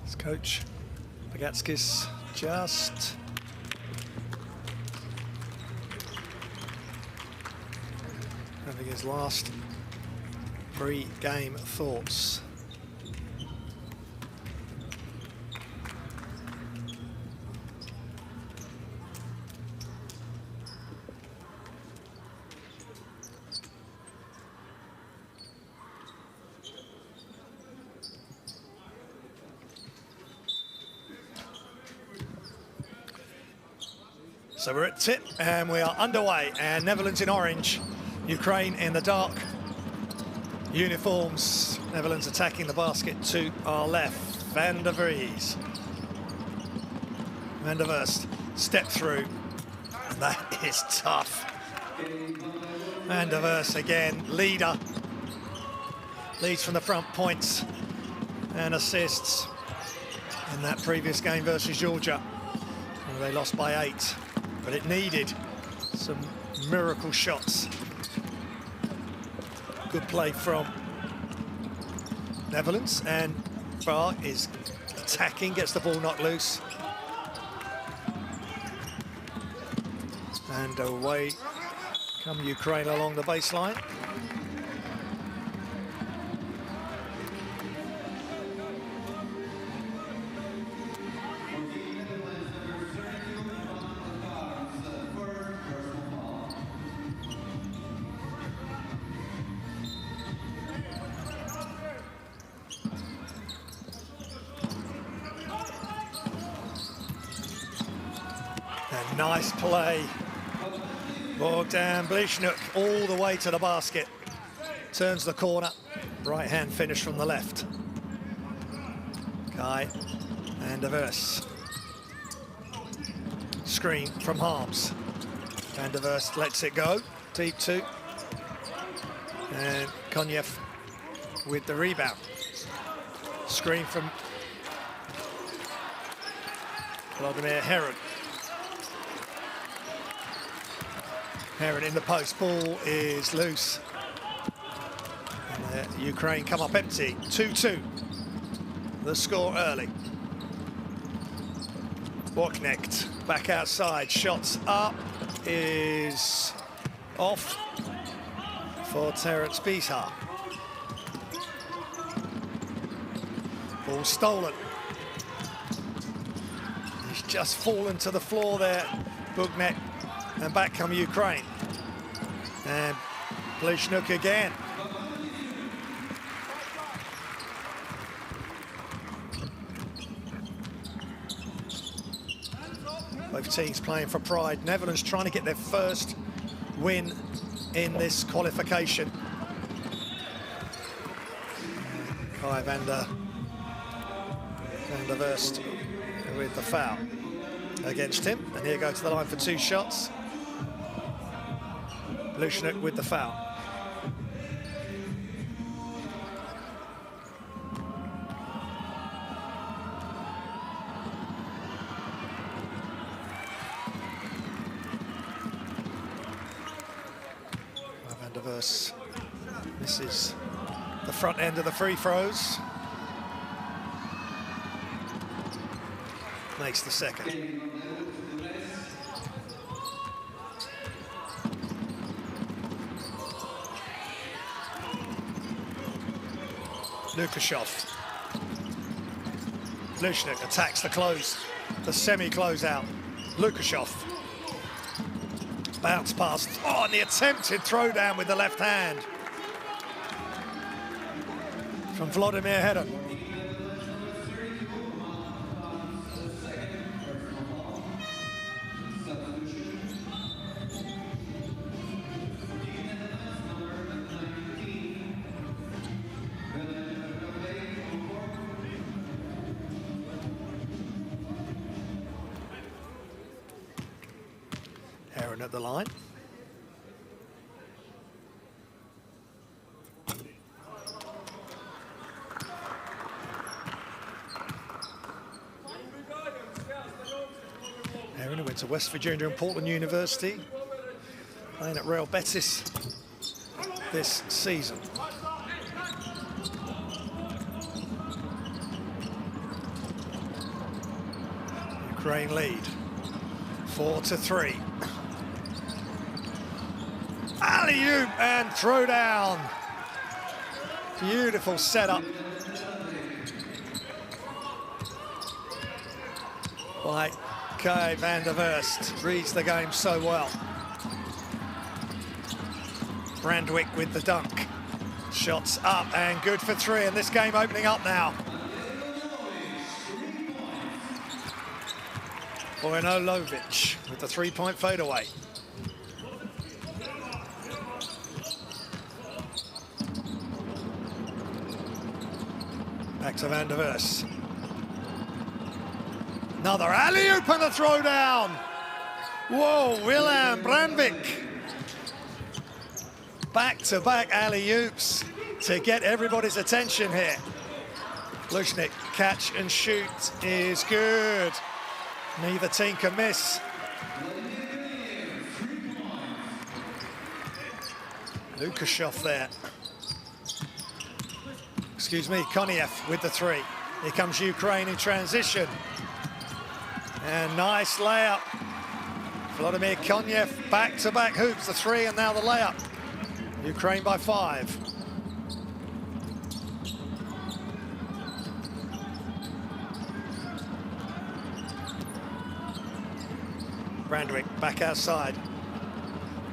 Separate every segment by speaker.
Speaker 1: His coach, Bagatskis, just having his last pre-game thoughts. So we're at tip and we are underway, and Netherlands in orange, Ukraine in the dark uniforms. Netherlands attacking the basket to our left. Van der Vries. Van der Verst, step through. And that is tough. Van der Verst again, leader. Leads from the front, points and assists in that previous game versus Georgia. And they lost by 8. But it needed some miracle shots. Good play from Netherlands, and Prague is attacking, gets the ball knocked loose. And away come Ukraine along the baseline. Nice play. Bogdan Blishnuk all the way to the basket. Turns the corner. Right hand finish from the left. Kai Van der Verst. Screen from Harms. Van der Verst lets it go. Deep 2. And Konyev with the rebound. Screen from Vladimir Heron. Heron in the post, ball is loose. And Ukraine come up empty, 2-2. The score early. Woknecht back outside, shots up, is off for Terence Bishar. Ball stolen. He's just fallen to the floor there, Bognecht. And back come Ukraine. And Blishnuk again. Both teams playing for pride. Netherlands trying to get their first win in this qualification. Kai Van der Verst with the foul against him. And he'll go to the line for 2 shots. Blishnuk with the foul. Van der Verst misses the front end of the free throws. Makes the second. Lukashov. Blishnuk attacks the close, the semi-closeout. Lukashov. Bounce pass. Oh, and the attempted throwdown with the left hand from Vladimir Heron. Heron at the line. Heron, who went to West Virginia and Portland University, playing at Real Betis this season. Ukraine lead 4-3. Alley-oop and throw down. Beautiful setup by Kay van der Verst. Reads the game so well. Brandwick with the dunk. Shots up and good for three, and this game opening up now. Vojnolovic with the three-point fadeaway. Back to van der Verst. Another alley-oop and a throw down. Whoa, Willem Brandwick. Back-to-back alley-oops to get everybody's attention here. Lushnik, catch and shoot is good. Neither team can miss. Lukashov there. Excuse me, Koniev with the three. Here comes Ukraine in transition. And nice layup. Vladimir Koniev, back-to-back hoops, the three and now the layup. Ukraine by 5. Brandwick back outside.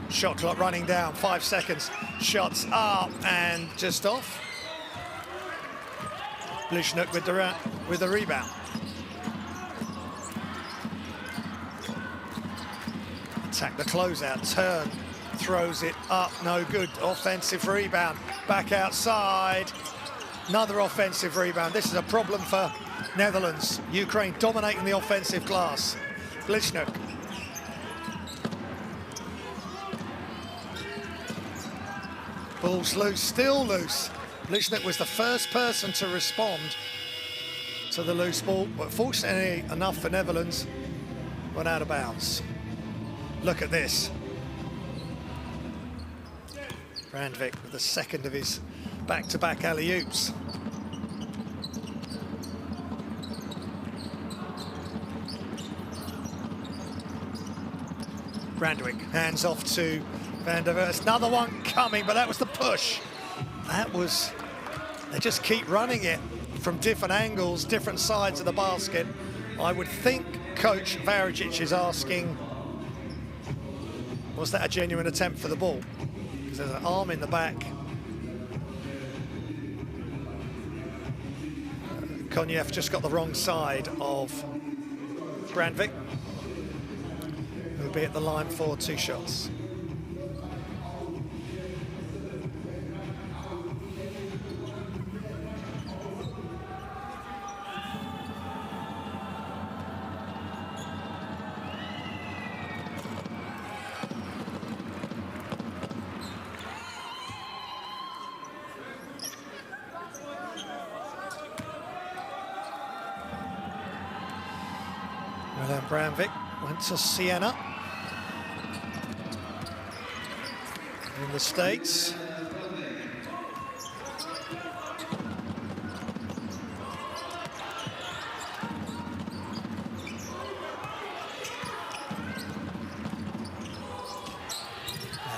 Speaker 1: Shot clock running down, 5 seconds. Shots up and just off. Blishnuk with the rebound. Attack the closeout, turn, throws it up, no good. Offensive rebound, back outside. Another offensive rebound. This is a problem for Netherlands. Ukraine dominating the offensive glass. Blishnuk. Ball's loose, still loose. Blishnuk was the first person to respond to the loose ball, but fortunately enough for Netherlands, went out of bounds. Look at this. Brandwick with the second of his back-to-back alley-oops. Brandwick hands off to van der Verst. Another one coming, but that was the push. They just keep running it from different angles, different sides of the basket. I would think Coach Varičić is asking, was that a genuine attempt for the ball? Because there's an arm in the back. Koniev just got the wrong side of Brandwick. He'll be at the line for 2 shots. Willem Brandwick went to Siena in the States.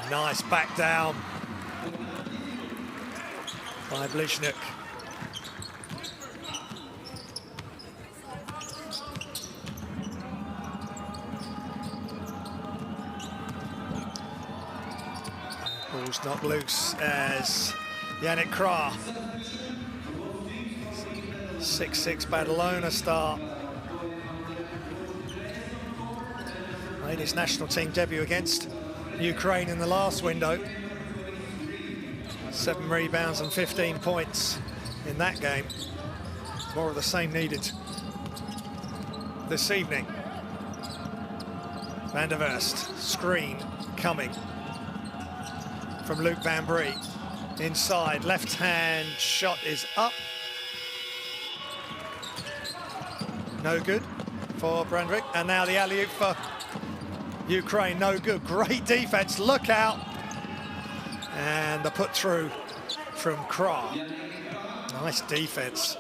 Speaker 1: A nice back down by Blishnuk. Ball's not loose as Yannick Krah. 6-6 Badalona start. Made his national team debut against Ukraine in the last window. 7 rebounds and 15 points in that game. More of the same needed this evening. Van der Verst, screen coming from Luc Van Brie. Inside, left hand shot is up. No good for Brandwick. And now the alley-oop for Ukraine, no good. Great defense, look out. And the put through from Krah. Nice defense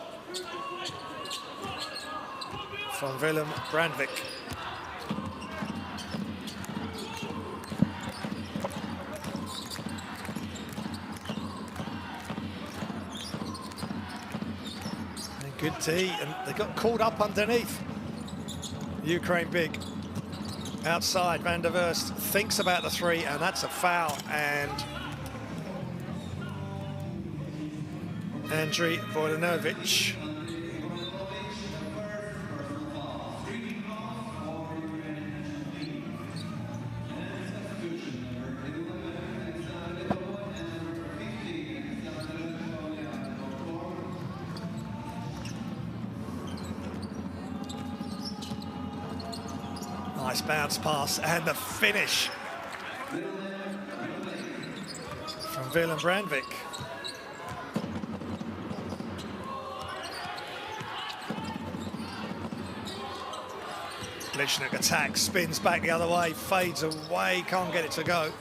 Speaker 1: from Willem Brandvik. And good tee, and they got caught up underneath. Ukraine big. Outside, Van der Verst thinks about the three, and that's a foul. And Andriy Vodanovic. Nice bounce pass, and the finish from Willem Brandvik. Glishnik attacks, spins back the other way, fades away, can't get it to go.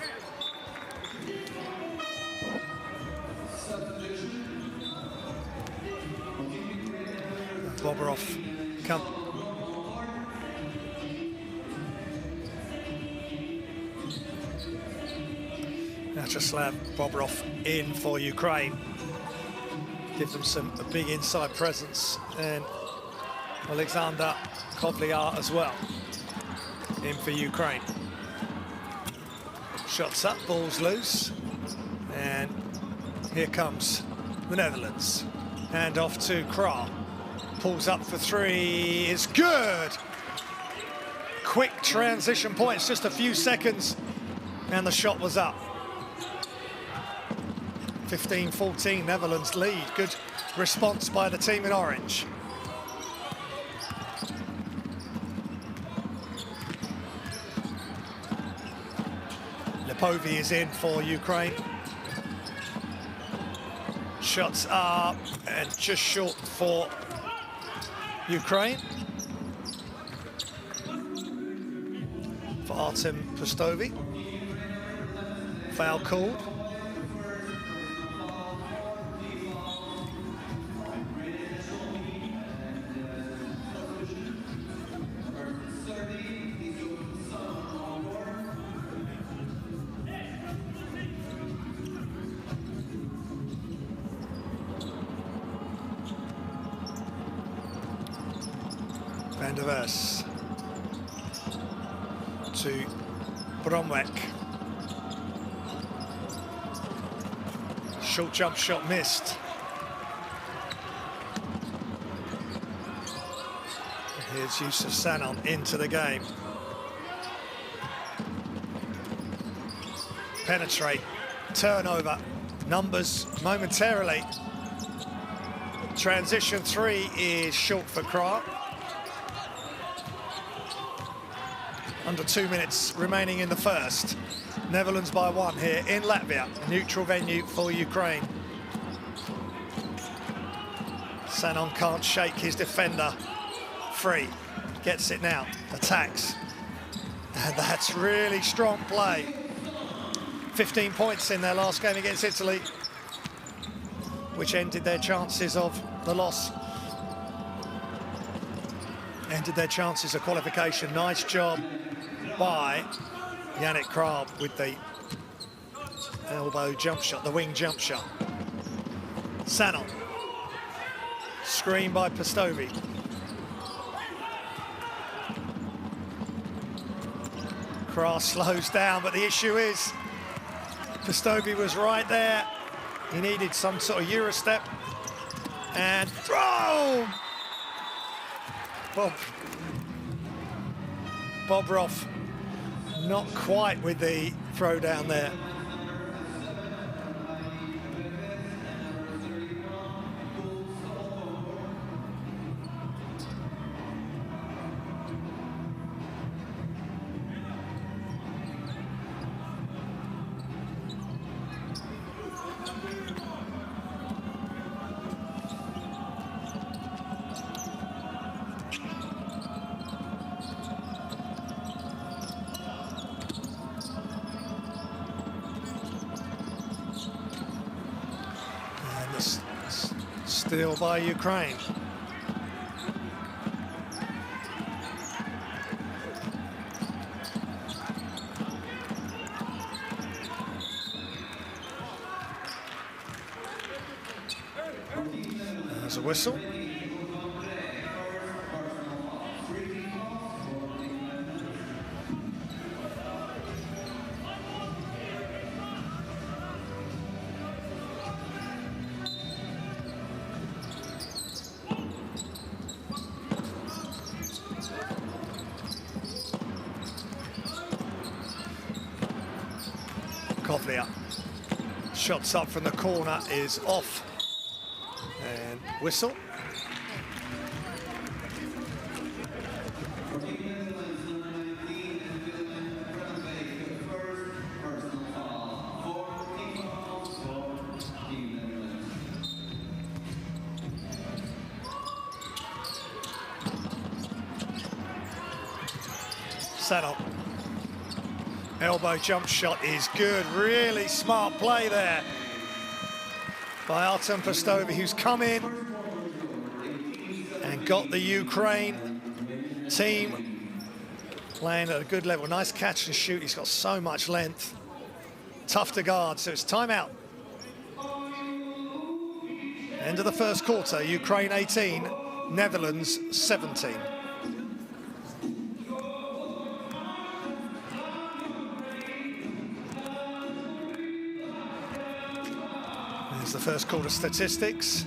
Speaker 1: Bobrov come. Vyacheslav Bobrov in for Ukraine. Give them a big inside presence, and Alexander Kovliar as well in for Ukraine. Shots up, balls loose, and here comes the Netherlands. Hand off to Krah. Pulls up for three, is good! Quick transition points, just a few seconds, and the shot was up. 15-14, Netherlands lead. Good response by the team in orange. Lipovi is in for Ukraine. Shots up and just short for Ukraine. For Artem Pustovi. Foul called. Van der Verst to Bromwijk. Short jump shot missed. Here's Yusuf Sanon into the game. Penetrate, turnover, numbers momentarily. Transition three is short for Krah. Under 2 minutes remaining in the first. Netherlands by one here in Latvia, a neutral venue for Ukraine. Sanon can't shake his defender free. Gets it now, attacks. And that's really strong play. 15 points in their last game against Italy, which ended their chances of the loss. Ended their chances of qualification. Nice job by Yannick Krah with the elbow jump shot, the wing jump shot. Sanon. Screen by Pustovi. Krah slows down, but the issue is Pustovi was right there. He needed some sort of Euro step. And throw! Bobrov not quite with the throw down there. Steal by Ukraine. whistle. Kovlia. Shots up from the corner is off. And whistle. Settle. Elbow jump shot is good. Really smart play there by Artem Pustovi, who's come in and got the Ukraine team playing at a good level. Nice catch and shoot. He's got so much length. Tough to guard, so it's timeout. End of the first quarter. Ukraine 18, Netherlands 17. The first quarter statistics: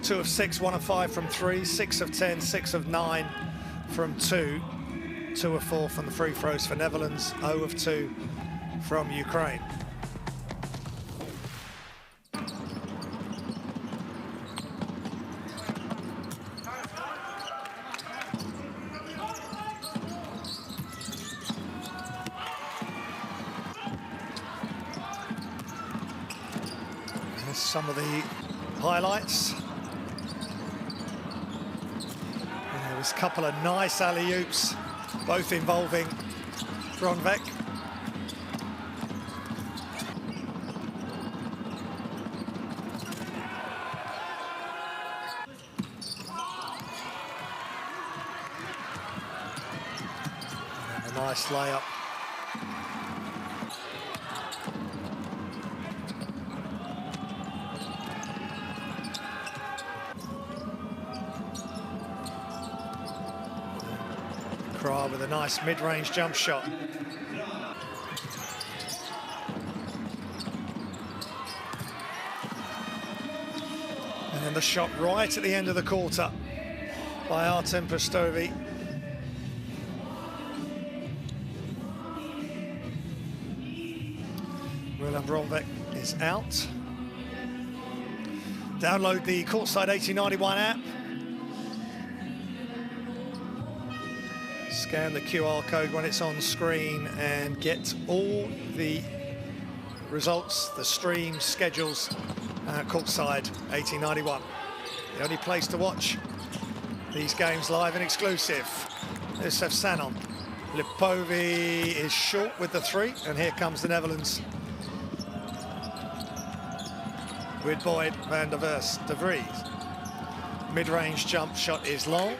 Speaker 1: 2 of 6, 1 of 5 from 3, 6 of 10, 6 of 9 from 2, 2 of 4 from the free throws for Netherlands, 0 of 2 from Ukraine. Some of the highlights. And there was a couple of nice alley-oops, both involving Bronvek. And a nice layup. With a nice mid-range jump shot. And then the shot right at the end of the quarter by Artem Pustovi. Milan Bronvek is out. Download the Courtside 1891 app. Scan the QR code when it's on screen and get all the results, the streams, schedules, Courtside 1891. The only place to watch these games live and exclusive. Yusef Sanon. Lipovi is short with the 3, and here comes the Netherlands with Boyd van der Verst de Vries. Mid-range jump shot is long.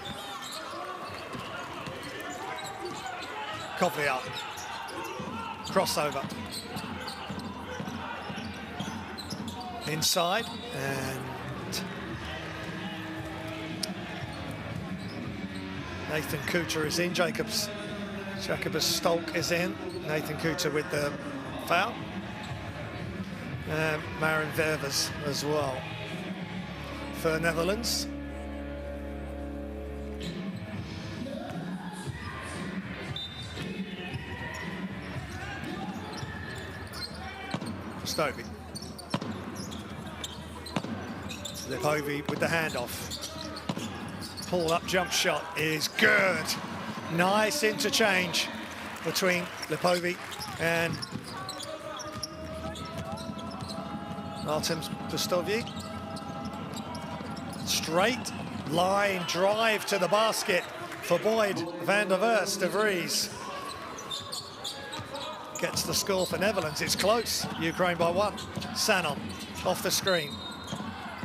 Speaker 1: Kovlia, crossover. Inside, and Nathan Kuta is in. Jacobus Stolk is in. Nathan Kuta with the foul. And Marin Ververs as well for Netherlands. Pustovi. Lipovi with the handoff. Pull-up jump shot is good. Nice interchange between Lipovi and Artem Pustovi. Straight line drive to the basket for Boyd van der Verst de Vries. Gets the score for Netherlands. It's close. Ukraine by 1. Sanon off the screen.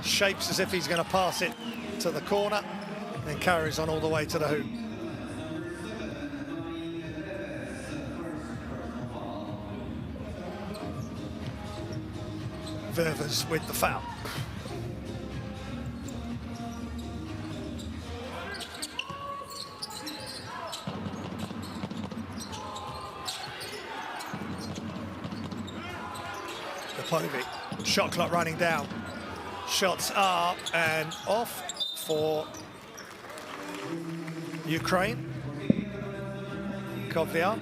Speaker 1: Shapes as if he's going to pass it to the corner and carries on all the way to the hoop. Ververs with the foul. Lipovic. Shot clock running down. Shots up and off for Ukraine. Qualifiers.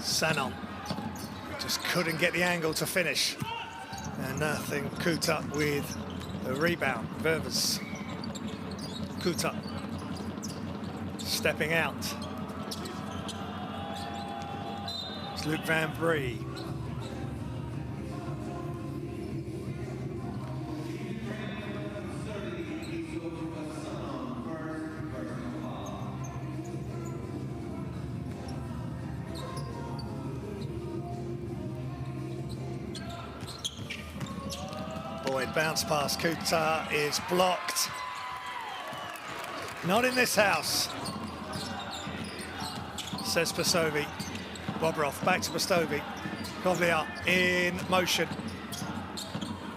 Speaker 1: Sanon just couldn't get the angle to finish. And nothing. Kuta with the rebound. Ververs. Kuta stepping out. It's Luc Van Brie. Boyd bounce pass. Kuta is blocked. Not in this house, says Pastovi. Bobrov back to Pastovi. Qualifiers in motion.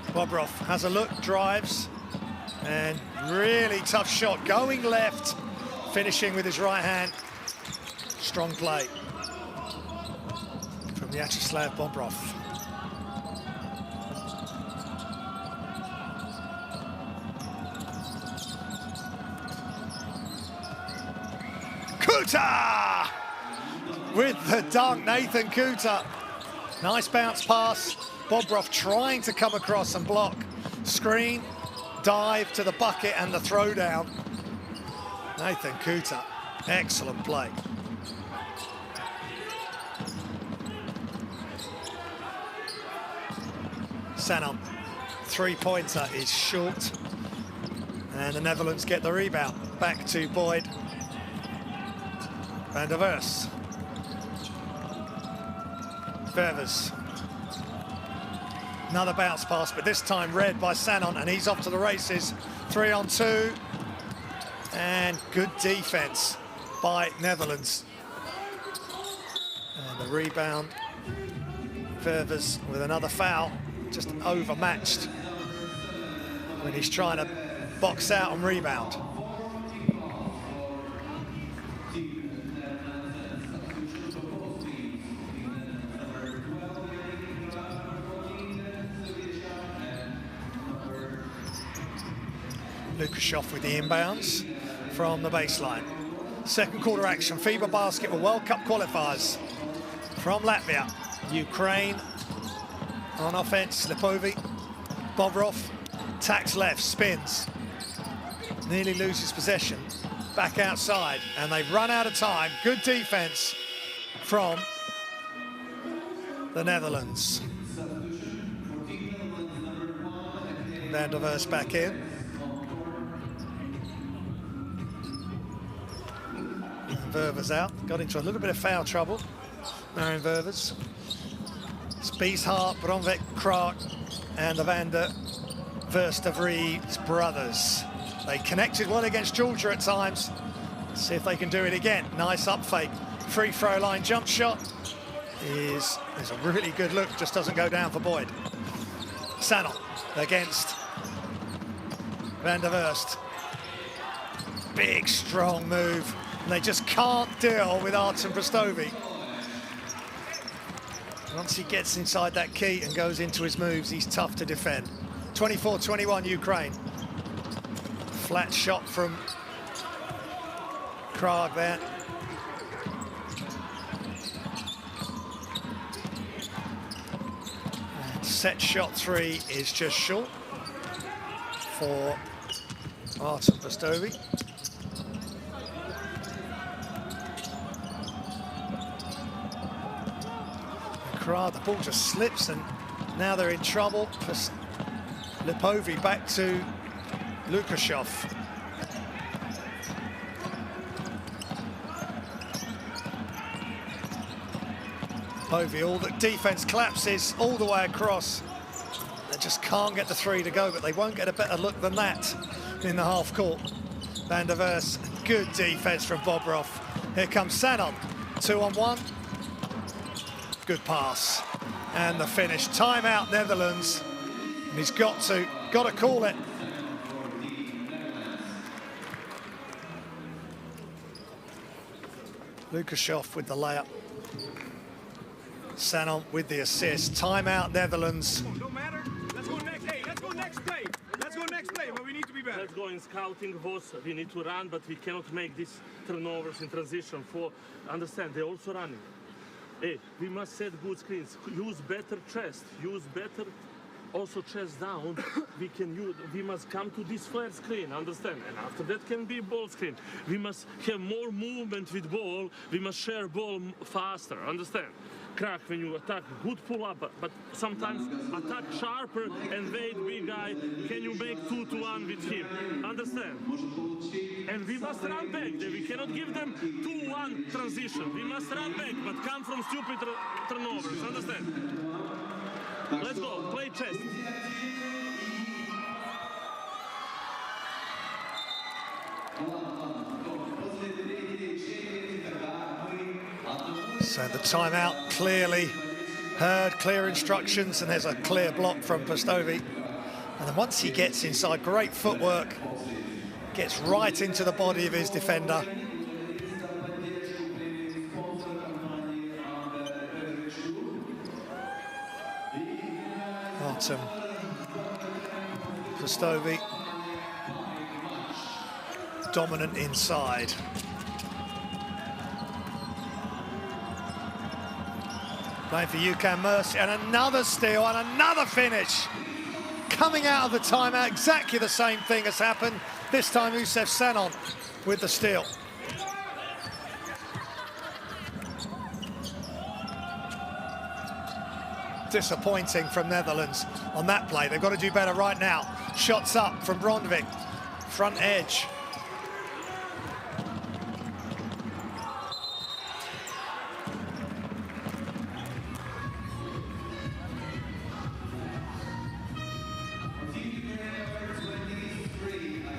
Speaker 1: Bobrov has a look, drives, and really tough shot. Going left, finishing with his right hand. Strong play from Vyacheslav Bobrov. Kuta with the dunk, Nathan Kuta. Nice bounce pass. Bobrov trying to come across and block. Screen, dive to the bucket and the throwdown. Nathan Kuta, excellent play. Sanon, three-pointer is short. And the Netherlands get the rebound. Back to Boyd. Van der Vers. Ververs. Another bounce pass, but this time read by Sanon, and he's off to the races. 3-on-2. And good defense by Netherlands. And the rebound. Ververs with another foul. Just overmatched when he's trying to box out and rebound. Lukashov with the inbounds from the baseline. Second quarter action, FIBA Basketball World Cup qualifiers from Latvia. Ukraine on offense, Lipovic. Bobrov tacks left, spins. Nearly loses possession. Back outside, and they've run out of time. Good defense from the Netherlands. Van der Vers back in. Ververs out, got into a little bit of foul trouble. Marion Ververs. It's Beeshart, Bronvik, Krag, and the Van der Verstavries brothers. They connected well against Georgia at times. Let's see if they can do it again. Nice up fake. Free throw line jump shot is a really good look, just doesn't go down for Boyd. Sanon against Van der Verst. Big, strong move. And they just can't deal with Artem Pastovi. Once he gets inside that key and goes into his moves, he's tough to defend. 24-21 Ukraine. Flat shot from Krag there. And set shot three is just short for Artem Pastovi. The ball just slips, and now they're in trouble. Lipovic back to Lukashov. Lipovic, all the defense collapses all the way across. They just can't get the three to go, but they won't get a better look than that in the half court. Van der Vers, good defense from Bobrov. Here comes Sanon, 2-on-1. Good pass. And the finish. Timeout, Netherlands. And he's got to call it. Lukashev with the layup. Sanon with the assist. Timeout, Netherlands.
Speaker 2: Don't matter. Let's go next. Hey, let's go next play. Let's go next play, but we need to be better.
Speaker 3: Let's go in scouting. We need to run, but we cannot make these turnovers in transition. Understand, they're also running. Hey, we must set good screens. Use better chest. Use better also chest down. We must come to this flare screen, understand? And after that can be ball screen. We must have more movement with ball. We must share ball faster, understand? Crack when you attack, good pull up, but sometimes attack sharper and wait, big guy. Can you make 2-1 with him? Understand? And we must run back. We cannot give them 2-1 transition. We must run back, but come from stupid turnovers. Understand? Let's go. Play chess.
Speaker 1: So the timeout clearly heard, clear instructions, and there's a clear block from Postovi. And then once he gets inside, great footwork, gets right into the body of his defender. Artem Postovi, dominant inside. Playing for UCAM Mercy, and another steal and another finish. Coming out of the timeout, exactly the same thing has happened. This time Youssef Sanon with the steal. Disappointing from Netherlands on that play. They've got to do better right now. Shots up from Brondvik, front edge.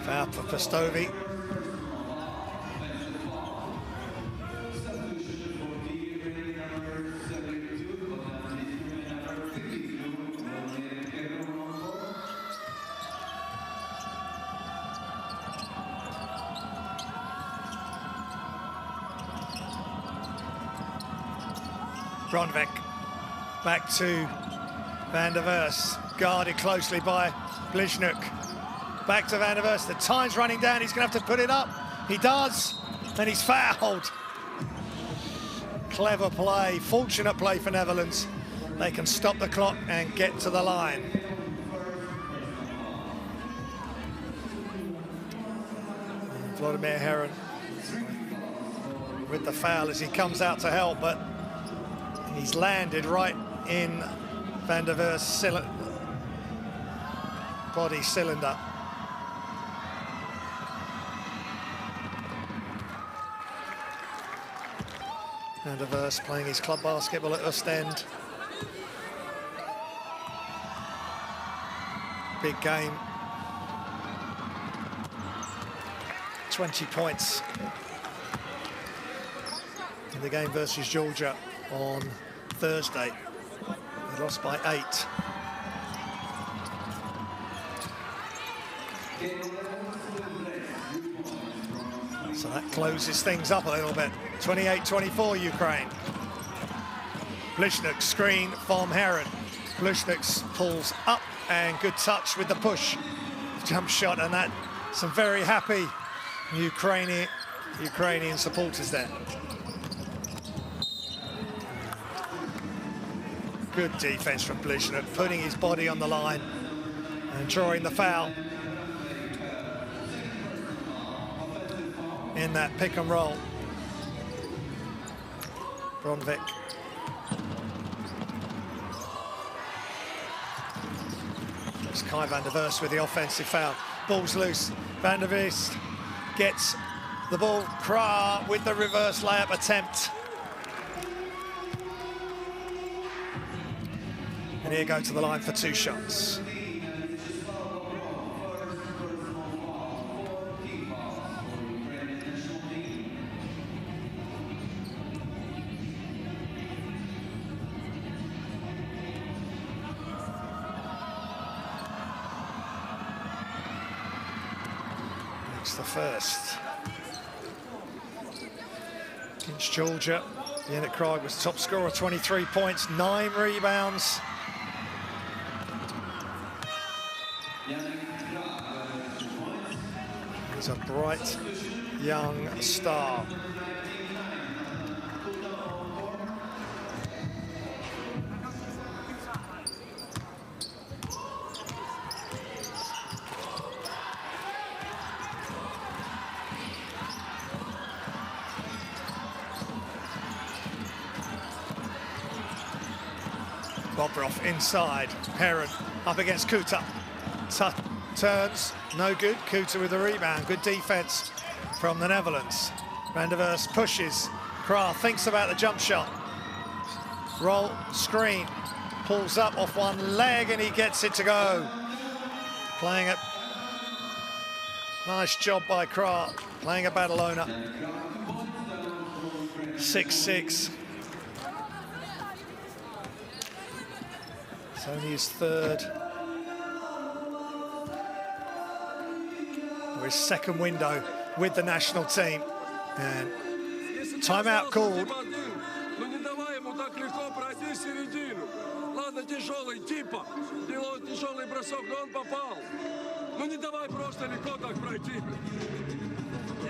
Speaker 1: Foul for Postovi. Brondvik back to Van der Vers, guarded closely by Blizhnuk. Back to Van der Vers, the time's running down, he's gonna have to put it up. He does, and he's fouled. Clever play, fortunate play for Netherlands. They can stop the clock and get to the line. Vladimir Heron with the foul as he comes out to help, but he's landed right in Van der Vers' body cylinder. Van der Vers playing his club basketball at Ostend. Big game. 20 points in the game versus Georgia on Thursday. They lost by 8. So that closes things up a little bit. 28-24 Ukraine. Blizhnuk screen from Heron. Blizhnuk pulls up and good touch with the push. Jump shot, and that some very happy Ukrainian supporters there. Good defense from Blizhnuk, putting his body on the line and drawing the foul in that pick and roll. Brondvik. It's Kai Van der Vers with the offensive foul. Ball's loose. Van der Vers gets the ball. Kra with the reverse layup attempt. And here go to the line for 2 shots. That's the first. Against Georgia, Yannick Krog was top scorer, 23 points, 9 rebounds. He's a bright young star. Bobrov inside, Heron up against Kuta. Turns, no good. Kuta with the rebound, good defense from the Netherlands. Van der Verst pushes, Krah thinks about the jump shot. Roll, screen, pulls up off one leg and he gets it to go. Playing it, nice job by Krah, playing a battle owner. 6-6. It's only his third, or his second window with the national team. And timeout called.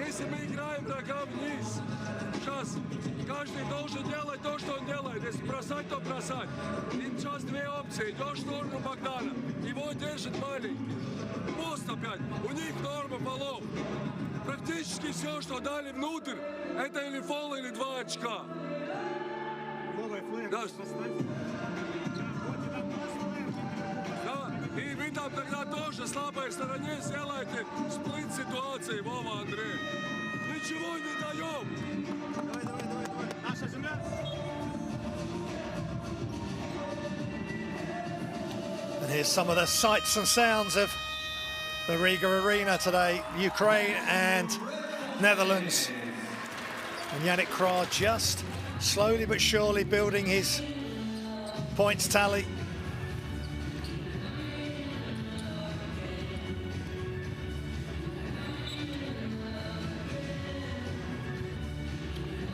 Speaker 2: Если мы играем врага вниз, сейчас каждый должен делать то, что он делает. Если бросать, то бросать. И сейчас две опции. Идешь в сторону Богдана, его держит маленький. Пост опять. У них норма полов. Практически все, что дали внутрь, это или фол, или 2 очка. Да. Да, и вы там тогда тоже слабой стороне сделаете сплит ситуации, Вова, Андрей. Ничего не даем. Давай. Наша земля.
Speaker 1: And here's some of the sights and sounds of the Riga Arena today. Ukraine and Netherlands. And Yannick Krah just slowly but surely building his points tally.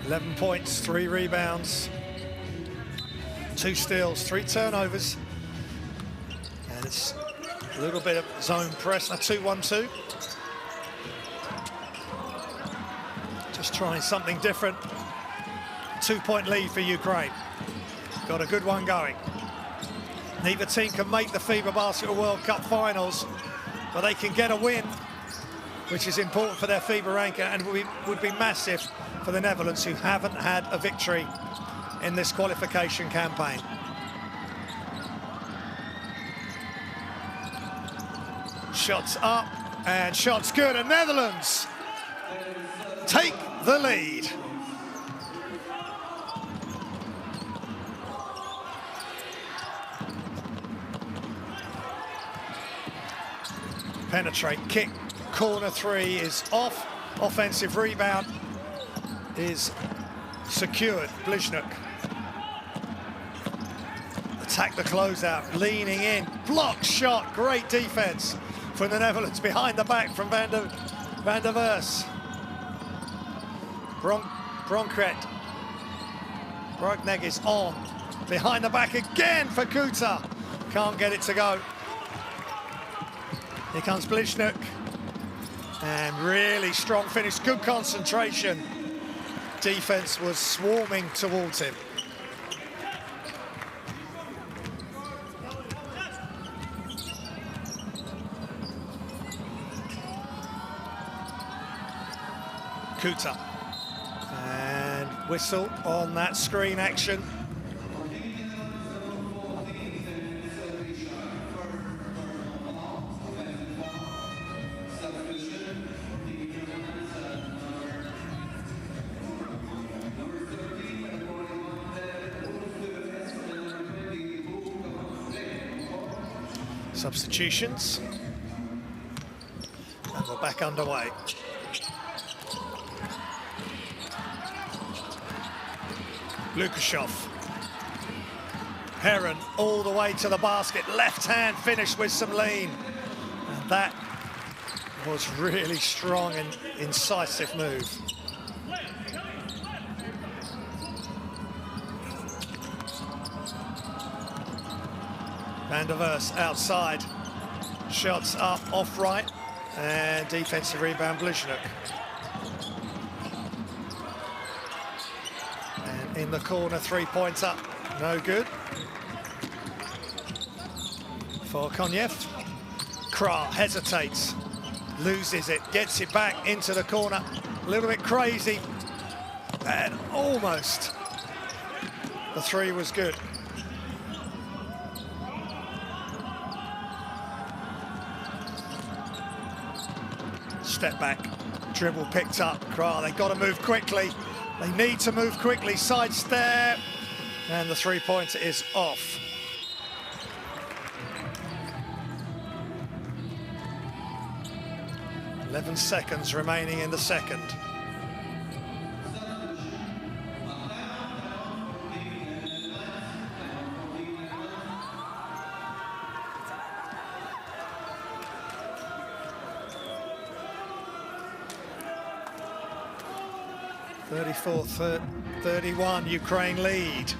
Speaker 1: $11 points, 3 rebounds, 2 steals, 3 turnovers. And it's a little bit of zone press, a 2-1-2. Just trying something different. 2-point lead for Ukraine. Got a good one going. Neither team can make the FIBA Basketball World Cup finals, but they can get a win, which is important for their FIBA ranking and would be massive for the Netherlands, who haven't had a victory in this qualification campaign. Shots up and shots good, and Netherlands take the lead. Penetrate, kick, corner 3 is off. Offensive rebound is secured. Blizhnuk. Attack the closeout, leaning in. Block shot, great defense from the Netherlands behind the back from Van der Verst. Bronkret. Broekneg is on. Behind the back again for Kuta. Can't get it to go. Here comes Blizhnuk. And really strong finish, good concentration. Defense was swarming towards him. Kuta. And whistle on that screen action. Substitutions, and we're back underway. Lukashov. Heron all the way to the basket, left hand finish with some lean. And that was really strong and incisive move. Van der Vers outside, shots up off right, and defensive rebound Blizhenuk. And in the corner, 3 points up, no good. For Konev, Krah hesitates, loses it, gets it back into the corner, a little bit crazy, and almost the three was good. Step back, dribble picked up, Krah, they've got to move quickly. They need to move quickly, sidestep, and the three-pointer is off. .11 seconds remaining in the second. .34-31, Ukraine lead.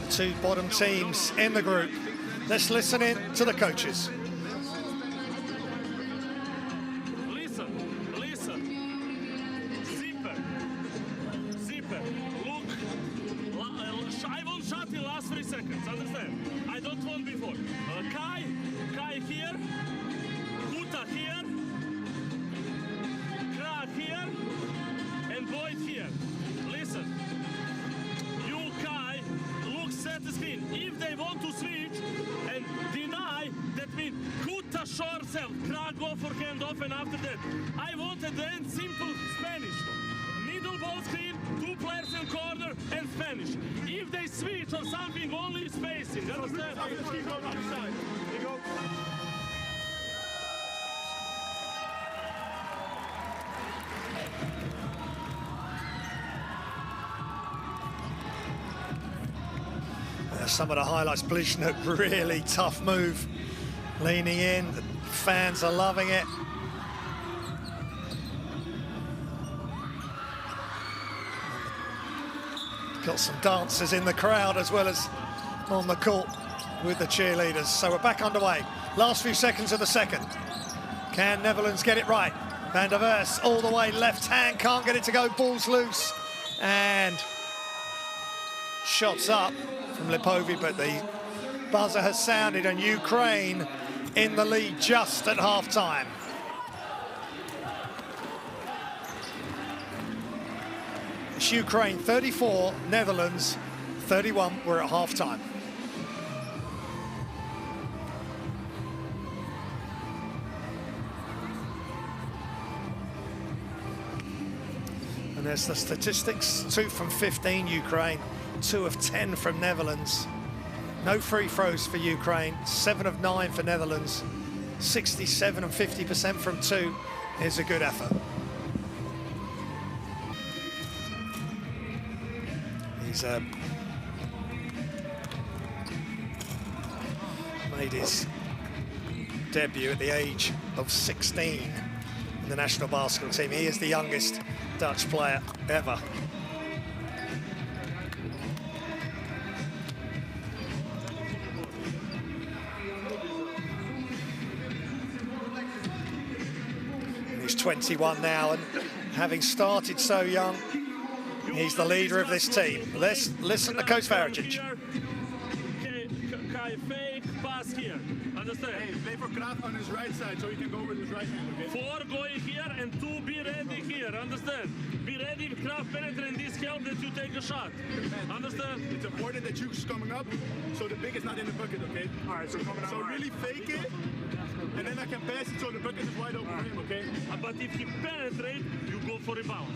Speaker 1: The two bottom teams in the group. Let's listen in to the coaches. Some of the highlights, Blizhenuk, really tough move, leaning in, the fans are loving it. Got some dancers in the crowd as well as on the court with the cheerleaders. So we're back underway. Last few seconds of the second. Can Netherlands get it right? Van der Vers all the way left hand, can't get it to go, ball's loose. And shots up from Lipovi, but the buzzer has sounded and Ukraine in the lead just at half-time. It's Ukraine 34, Netherlands 31. We're at half-time. And there's the statistics, 2 from 15 Ukraine, 2 of 10 from Netherlands. No free throws for Ukraine, 7 of 9 for Netherlands. 67 and 50% from 2 is a good effort. He's made his debut at the age of 16 in the national basketball team. He is the youngest Dutch player ever. He's 21 now, and having started so young, he's the leader of this team. Let's listen to Coach Varičić.
Speaker 3: Fake pass here. Understand?
Speaker 4: Hey, play for Krah on his right side so he can go with his right hand, okay?
Speaker 3: 4 going here and 2 be ready here. Understand? Be ready if Krah penetrate this help that you take a shot. Understand?
Speaker 4: It's important that you're coming up so the big is not in the bucket, okay?
Speaker 3: Alright, so coming out.
Speaker 4: So really fake it, and then I can pass it so the bucket is wide open for him, okay?
Speaker 3: But if he penetrate, you go for rebound.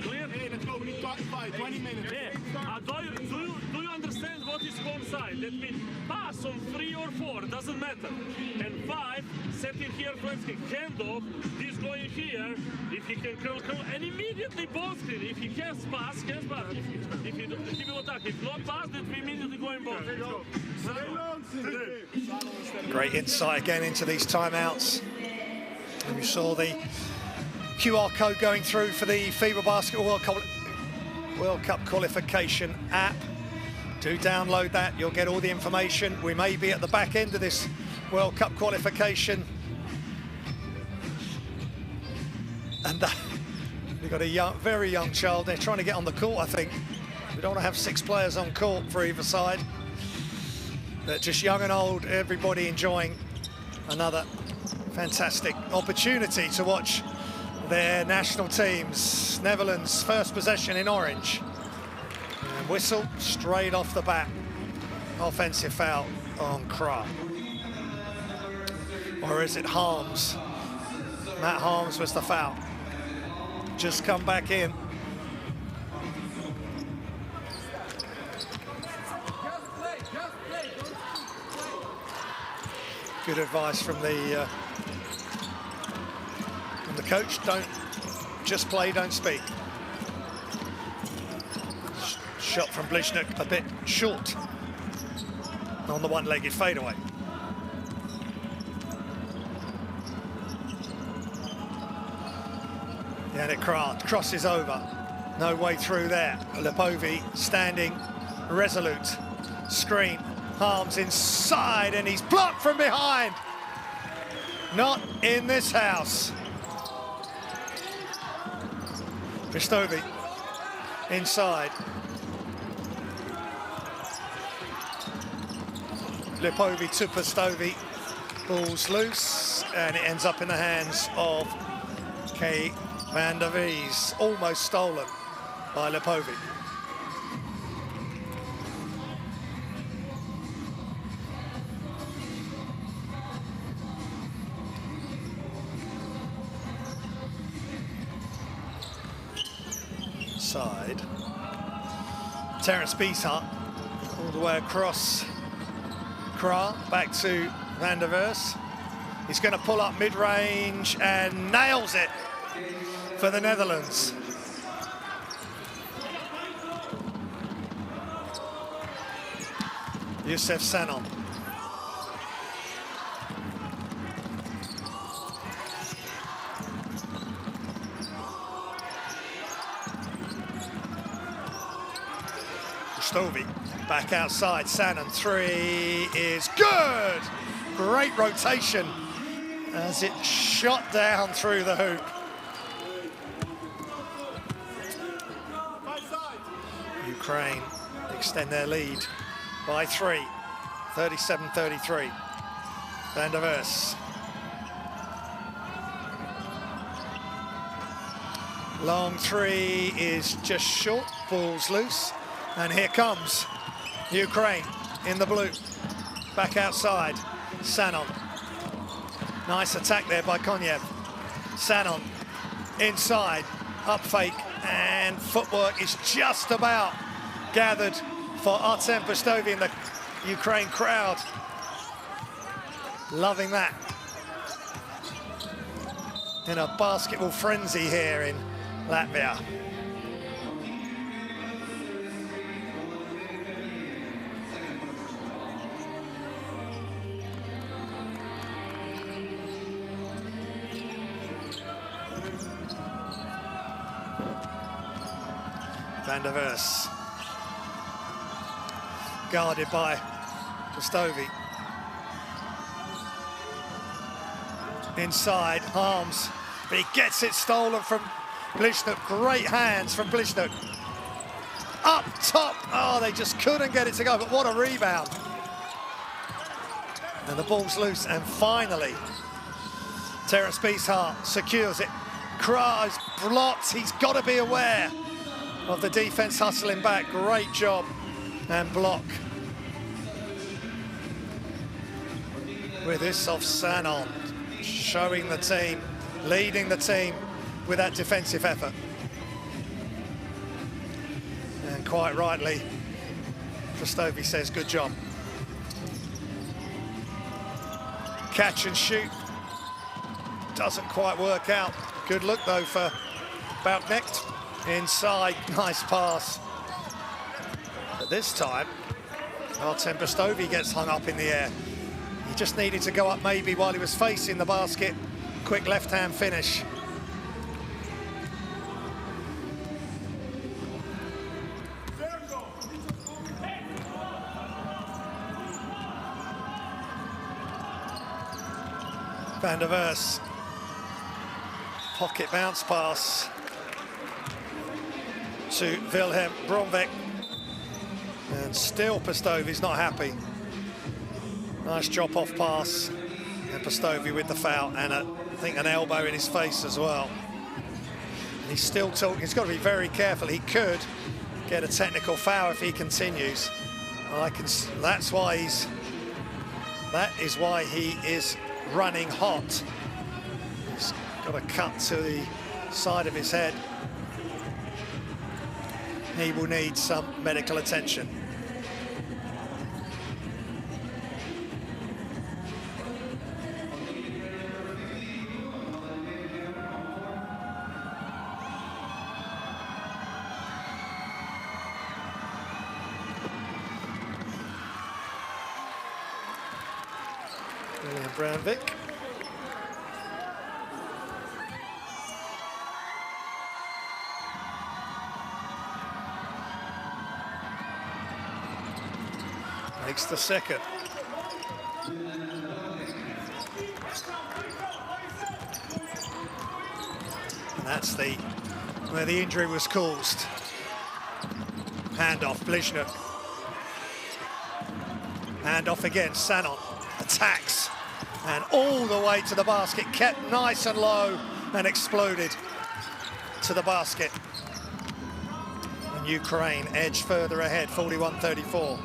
Speaker 3: Clear?
Speaker 4: Hey, let's go. We need 20 minutes.
Speaker 3: Yeah. Do you understand what is home side? That means pass on 3 or 4, doesn't matter. And 5, setting here, hand off, this going here, if he can curl, and immediately ball screen. If he can pass, If he will attack. If not pass, that we immediately going ball.
Speaker 1: Great insight again into these timeouts. You saw the QR code going through for the FIBA Basketball World Cup qualification app. Do download that, you'll get all the information. We may be at the back end of this World Cup qualification. And we've got a very young child. They're trying to get on the court, I think. We don't want to have 6 players on court for either side. But just young and old, everybody enjoying another fantastic opportunity to watch their national teams. Netherlands, first possession in orange. And whistle straight off the bat. Offensive foul on Krah. Or is it Harms? Matt Harms was the foul. Just come back in. Good advice from the coach. Don't just play, don't speak. Shot from Blishnook a bit short on the one-legged fadeaway. Yannick Krah crosses over. No way through there. Lepovi standing resolute. Screen. Harms inside and he's blocked from behind. Not in this house. Pistovi inside. Lepovi to Pistovi. Ball's loose and it ends up in the hands of K. Van der Vries, almost stolen by Lepovi. Side. Terence Beeshart all the way across. Krah back to Van der Vries. He's going to pull up mid-range and nails it for the Netherlands. Youssef Sanon. Stovi back outside. Sanon, 3 is good. Great rotation as it shot down through the hoop. Ukraine extend their lead by 3, 37-33. Van der Vries. Long 3 is just short, ball's loose. And here comes Ukraine in the blue. Back outside, Sanon. Nice attack there by Konyev. Sanon inside, up fake, and footwork is just about gathered for Artem Pistovi in the Ukraine crowd. Loving that. In a basketball frenzy here in Latvia. Van der Vries. Guarded by Pistovi. Inside, Harms, but he gets it stolen from Blishnook. Great hands from Blishnook. Up top, oh, they just couldn't get it to go, but what a rebound. And the ball's loose, and finally, Terence Beeshart secures it. Krah is blocked, he's got to be aware of the defense hustling back. Great job and block. With this off Sanon, showing the team, leading the team with that defensive effort. And quite rightly, Pistovi says, good job. Catch and shoot. Doesn't quite work out. Good look though for Bauknecht. Inside, nice pass. But this time, Artem Pistovi gets hung up in the air. He just needed to go up maybe while he was facing the basket quick left-hand finish. Van der Vers, pocket bounce pass to Wilhelm Bromwijk, and still Pastovi's not happy. Nice drop-off pass, and Pastovi with the foul, and I think an elbow in his face as well. And he's still talking. He's got to be very careful. He could get a technical foul if he continues. That's why that is why he is running hot. He's got a cut to the side of his head. He will need some medical attention. Bromwijk. Makes the second. And that's where the injury was caused. Hand off, Blizhnuk. Hand off again, Sanon attacks. And all the way to the basket, kept nice and low and exploded to the basket. And Ukraine edge further ahead, 41-34.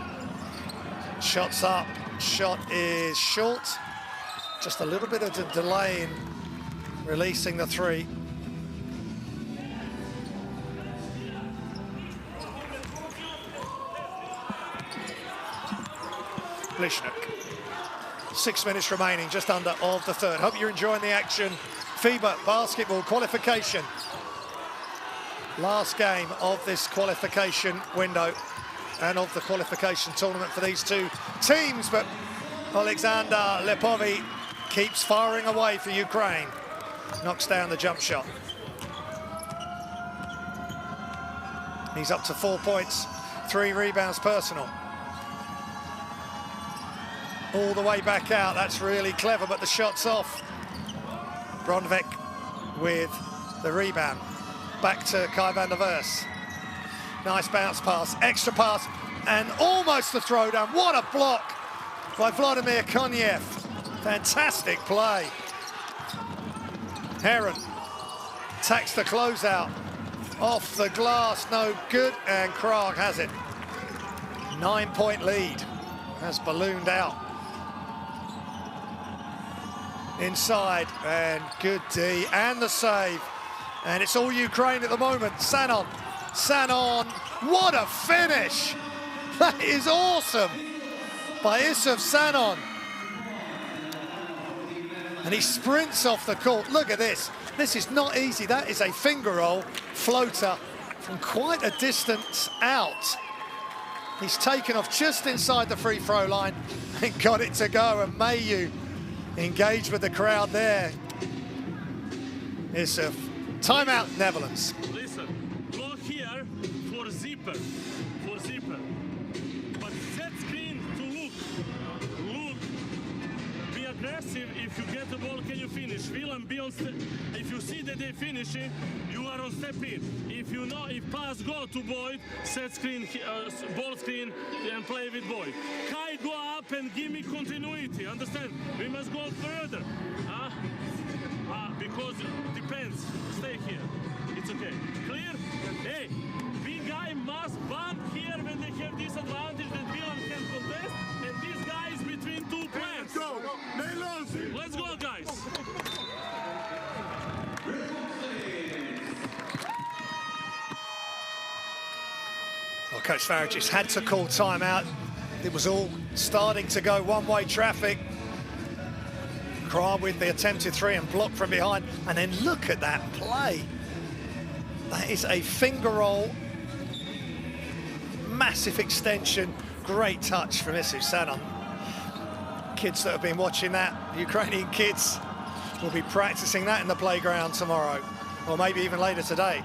Speaker 1: Shots up, shot is short. Just a little bit of a delay in releasing the three. Blizhnuk. 6 minutes remaining, just under of the third. Hope you're enjoying the action. FIBA basketball qualification. Last game of this qualification window and of the qualification tournament for these two teams, but Alexander Lepovi keeps firing away for Ukraine. Knocks down the jump shot. He's up to 4 points, 3 rebounds personal. All the way back out, that's really clever, but the shot's off. Bromwijk with the rebound. Back to Kai van der Vers. Nice bounce pass, extra pass, and almost the throwdown. What a block by Vladimir Koniev. Fantastic play. Heron attacks the closeout. Off the glass, no good, and Krag has it. 9-point lead has ballooned out. Inside, and good D, and the save. And it's all Ukraine at the moment. Sanon, what a finish! That is awesome by Isuf Sanon. And he sprints off the court. Look at this. This is not easy. That is a finger roll floater from quite a distance out. He's taken off just inside the free throw line and got it to go. And Mayu engaged with the crowd there. Isuf. Timeout, Netherlands.
Speaker 3: Listen, go here for zipper, but set screen to look, be aggressive. If you get the ball, can you finish? Willem, be on step. If you see that they finish it, you are on step in. If you know, if pass go to Boyd, set screen, ball screen, and play with Boyd. Kai, go up and give me continuity, understand? We must go further, because depends. Stay here. It's okay. Clear? Hey, big guy must bump here when they have this advantage that Willem can contest, and this guy is between 2 plants. Let's go, guys.
Speaker 1: Well, Coach Faragis had to call timeout. It was all starting to go one-way traffic. Krag with the attempted three and blocked from behind. And then look at that play. That is a finger roll. Massive extension. Great touch from Isuf Sanon. Kids that have been watching that, Ukrainian kids, We'll be practicing that in the playground tomorrow, or maybe even later today.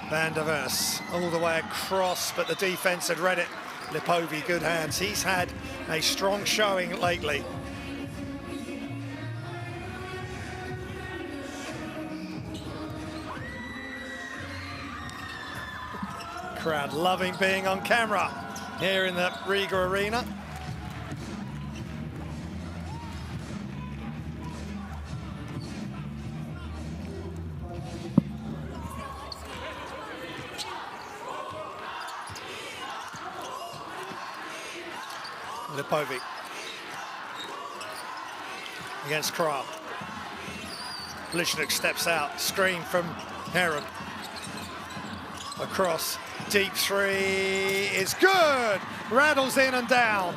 Speaker 1: Van der Vers all the way across, but the defense had read it. Lipovi, good hands. He's had a strong showing lately. Crowd loving being on camera here in the Riga Arena. Lipovi against Kra. Lishnik steps out, screen from Heron. Across, deep three is good. Rattles in and down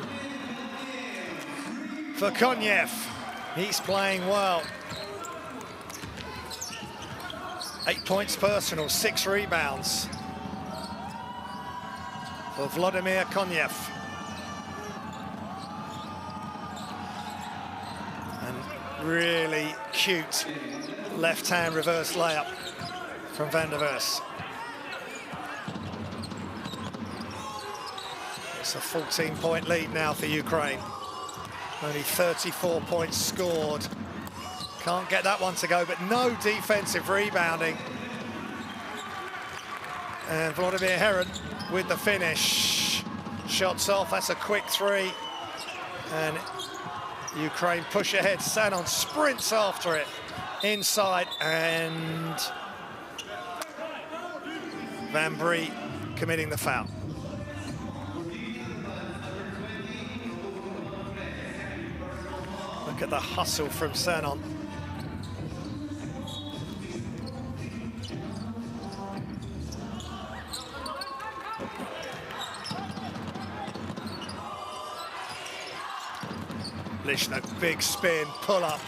Speaker 1: for Konyev. He's playing well. 8 points personal, 6 rebounds for Vladimir Konyev. Really cute left-hand reverse layup from Van der Vers. It's a 14-point lead now for Ukraine. Only 34 points scored. Can't get that one to go, but no defensive rebounding. And Vladimir Heron with the finish. Shots off, that's a quick three. And Ukraine push ahead. Sanon sprints after it inside, and Van Brie committing the foul. Look at the hustle from Sanon. Lishnak, big spin, pull up,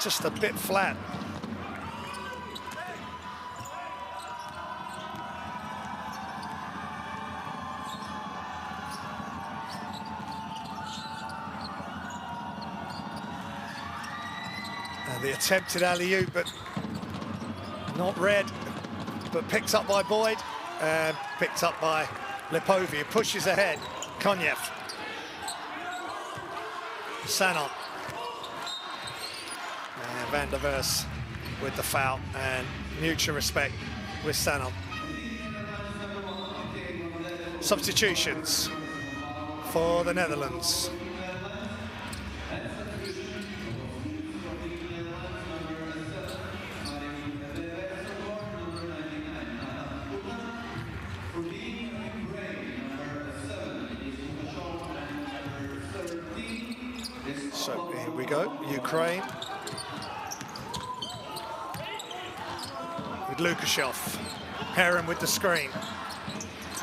Speaker 1: just a bit flat. And the attempted alley-oop, but not read, but picked up by Boyd and picked up by Lipovi, who pushes ahead. Konyev. Sanon. And Van der Vers with the foul, and mutual respect with Sanon. Substitutions for the Netherlands. So here we go, Ukraine with Lukashov. Heron with the screen.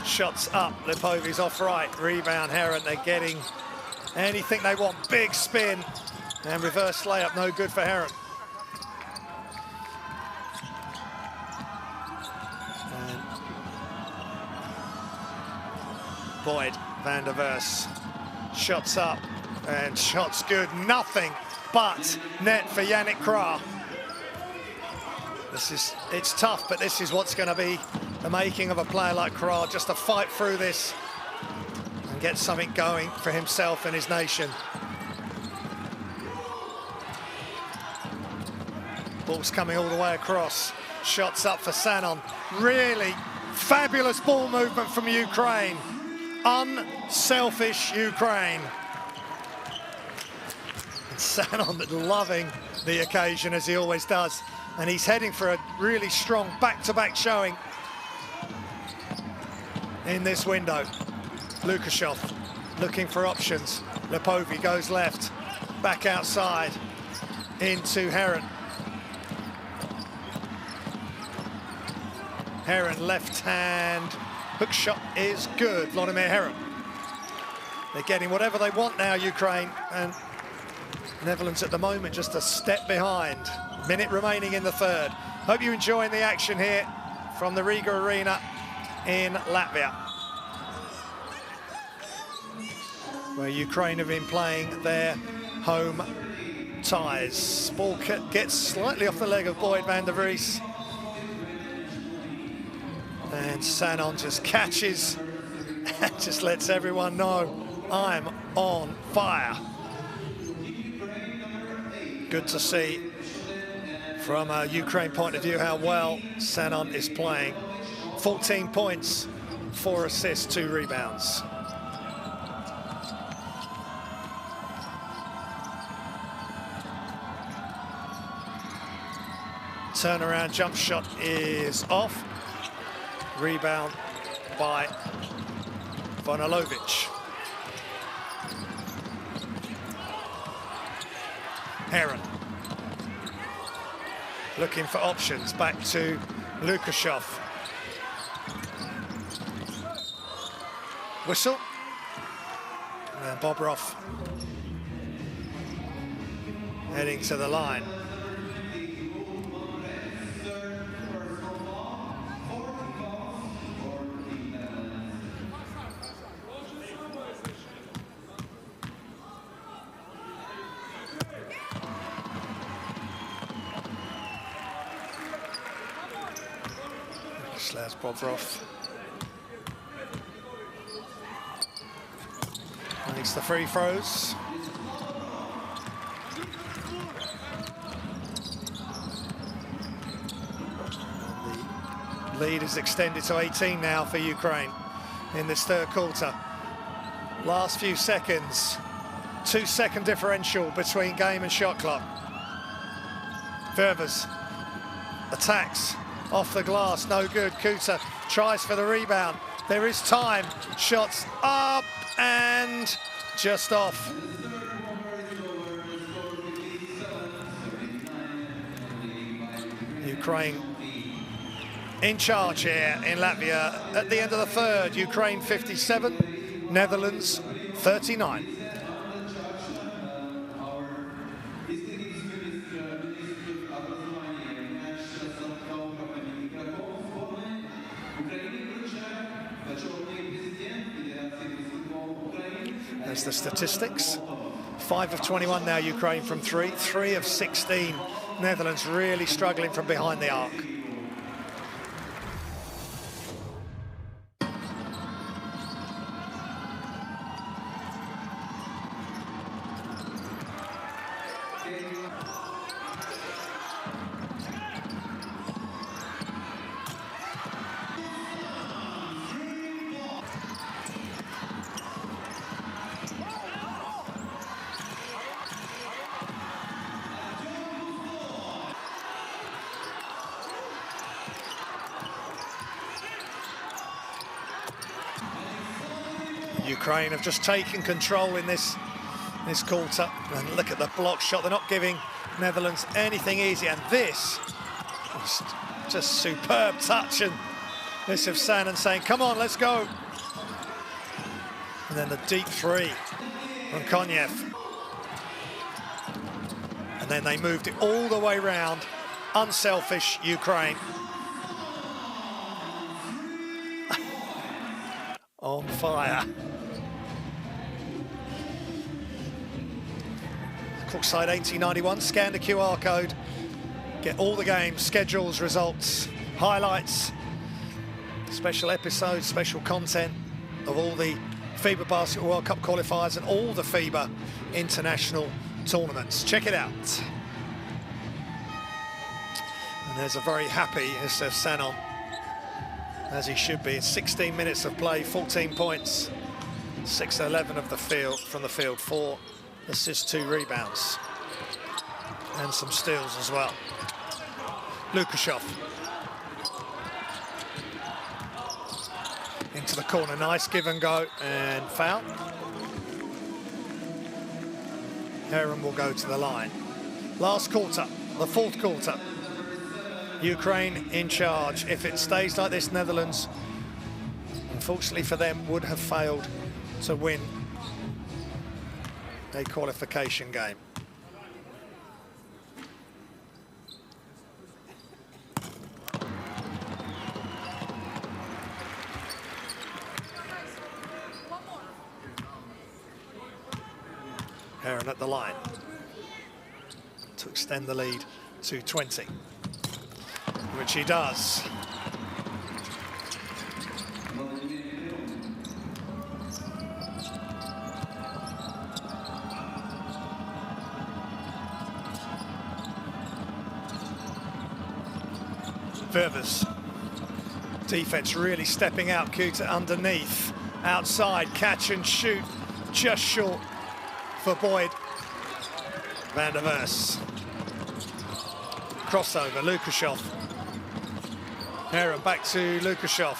Speaker 1: Shots up, Lipovi's off right, rebound Heron. They're getting anything they want. Big spin and reverse layup, no good for Heron. And Boyd, Van der Vers, shots up. And shots good, nothing but net for Yannick Kra. It's tough, but this is what's going to be the making of a player like Kra, just to fight through this and get something going for himself and his nation. Ball's coming all the way across. Shots up for Sanon. Really fabulous ball movement from Ukraine. Unselfish Ukraine. Sanon loving the occasion, as he always does, and he's heading for a really strong back-to-back showing in this window. Lukashov looking for options. Lipovi goes left, back outside into Heron. Heron left hand hook shot is good. Vladimir Heron. They're getting whatever they want now, Ukraine, and Netherlands at the moment just a step behind. Minute remaining in the third. Hope you're enjoying the action here from the Riga Arena in Latvia. where Ukraine have been playing their home ties. Ball gets slightly off the leg of Boyd van der Vries. And Sanon just catches and just lets everyone know, I'm on fire. Good to see from a Ukraine point of view how well Sanon is playing. 14 points, 4 assists, 2 rebounds. Turnaround jump shot is off. Rebound by Vonalovic. Heron looking for options, back to Lukashov. Whistle. And Bobrov heading to the line. Slash Bobrov. Makes the free throws. The lead is extended to 18 now for Ukraine in this third quarter. Last few seconds, 2-second differential between game and shot clock. Ververs attacks. Off the glass, no good. Kuta tries for the rebound. There is time. Shots up and just off. Ukraine in charge here in Latvia at the end of the third. Ukraine 57, Netherlands 39. There's the statistics. 5 of 21 now, Ukraine from 3. 3 of 16. Netherlands really struggling from behind the arc. Ukraine have just taken control in this quarter. And look at the block shot. They're not giving Netherlands anything easy. And this is just superb touch. And this of Sanon saying, come on, let's go. And then the deep three from Konyev. And then they moved it all the way round. Unselfish Ukraine. On fire. Courtside 1891, scan the QR code, get all the games, schedules, results, highlights, special episodes, special content of all the FIBA Basketball World Cup qualifiers and all the FIBA international tournaments. Check it out. And there's a very happy Sanon, as he should be. It's 16 minutes of play, 14 points, 6-11 of the field from the field, 4 assists, 2 rebounds, and some steals as well. Lukashov into the corner, nice give and go, and foul. Heron will go to the line. Last quarter, the fourth quarter. Ukraine in charge. If it stays like this, Netherlands, unfortunately for them, would have failed to win a qualification game. Heron at the line to extend the lead to 20, which he does. Ververs. Defense really stepping out. Kuta underneath. Outside, catch and shoot. Just short for Boyd. Van der Vers. Crossover, Lukashov. Heron back to Lukashov.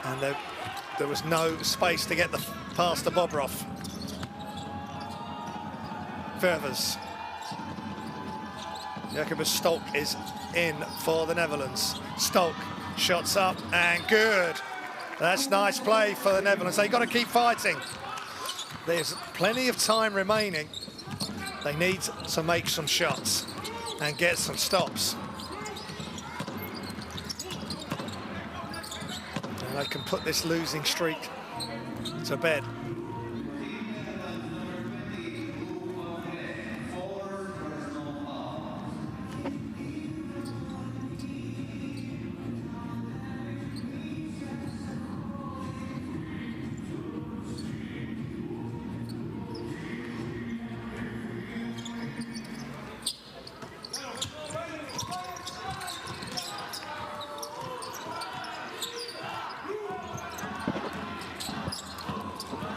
Speaker 1: And there was no space to get the pass to Bobrov. Ververs. Jacobus Stolk is in for the Netherlands. Stolk shots up and good. That's nice play for the Netherlands. They've got to keep fighting. There's plenty of time remaining. They need to make some shots and get some stops. And they can put this losing streak to bed.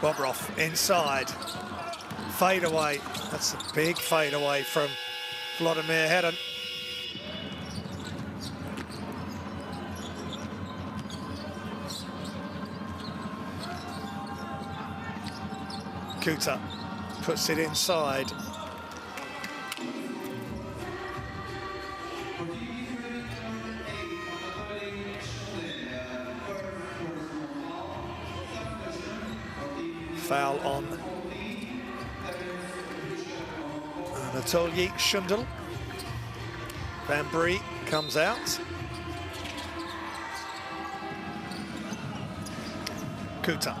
Speaker 1: Bobrov inside, fade away. That's a big fade away from Vladimir Heron. Kuta puts it inside. Foul on Anatoly Shundel. Van Brie comes out. Kuta,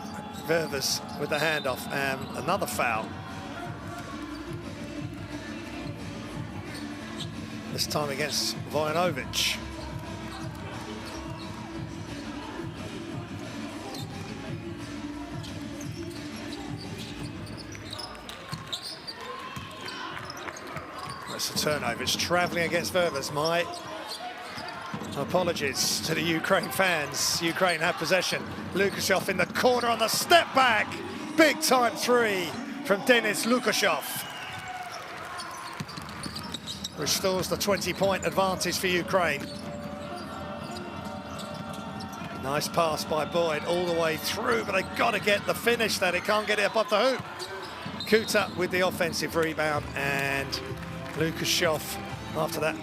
Speaker 1: Ververs with the handoff and another foul. This time against Vojanovic. It's a turnover. It's travelling against Ververs. My apologies to the Ukraine fans. Ukraine have possession. Lukashov in the corner on the step back. Big time three from Denis Lukashov. Restores the 20-point advantage for Ukraine. Nice pass by Boyd all the way through, but they've got to get the finish there. They can't get it above the hoop. Kuta with the offensive rebound, and Lukashov, after that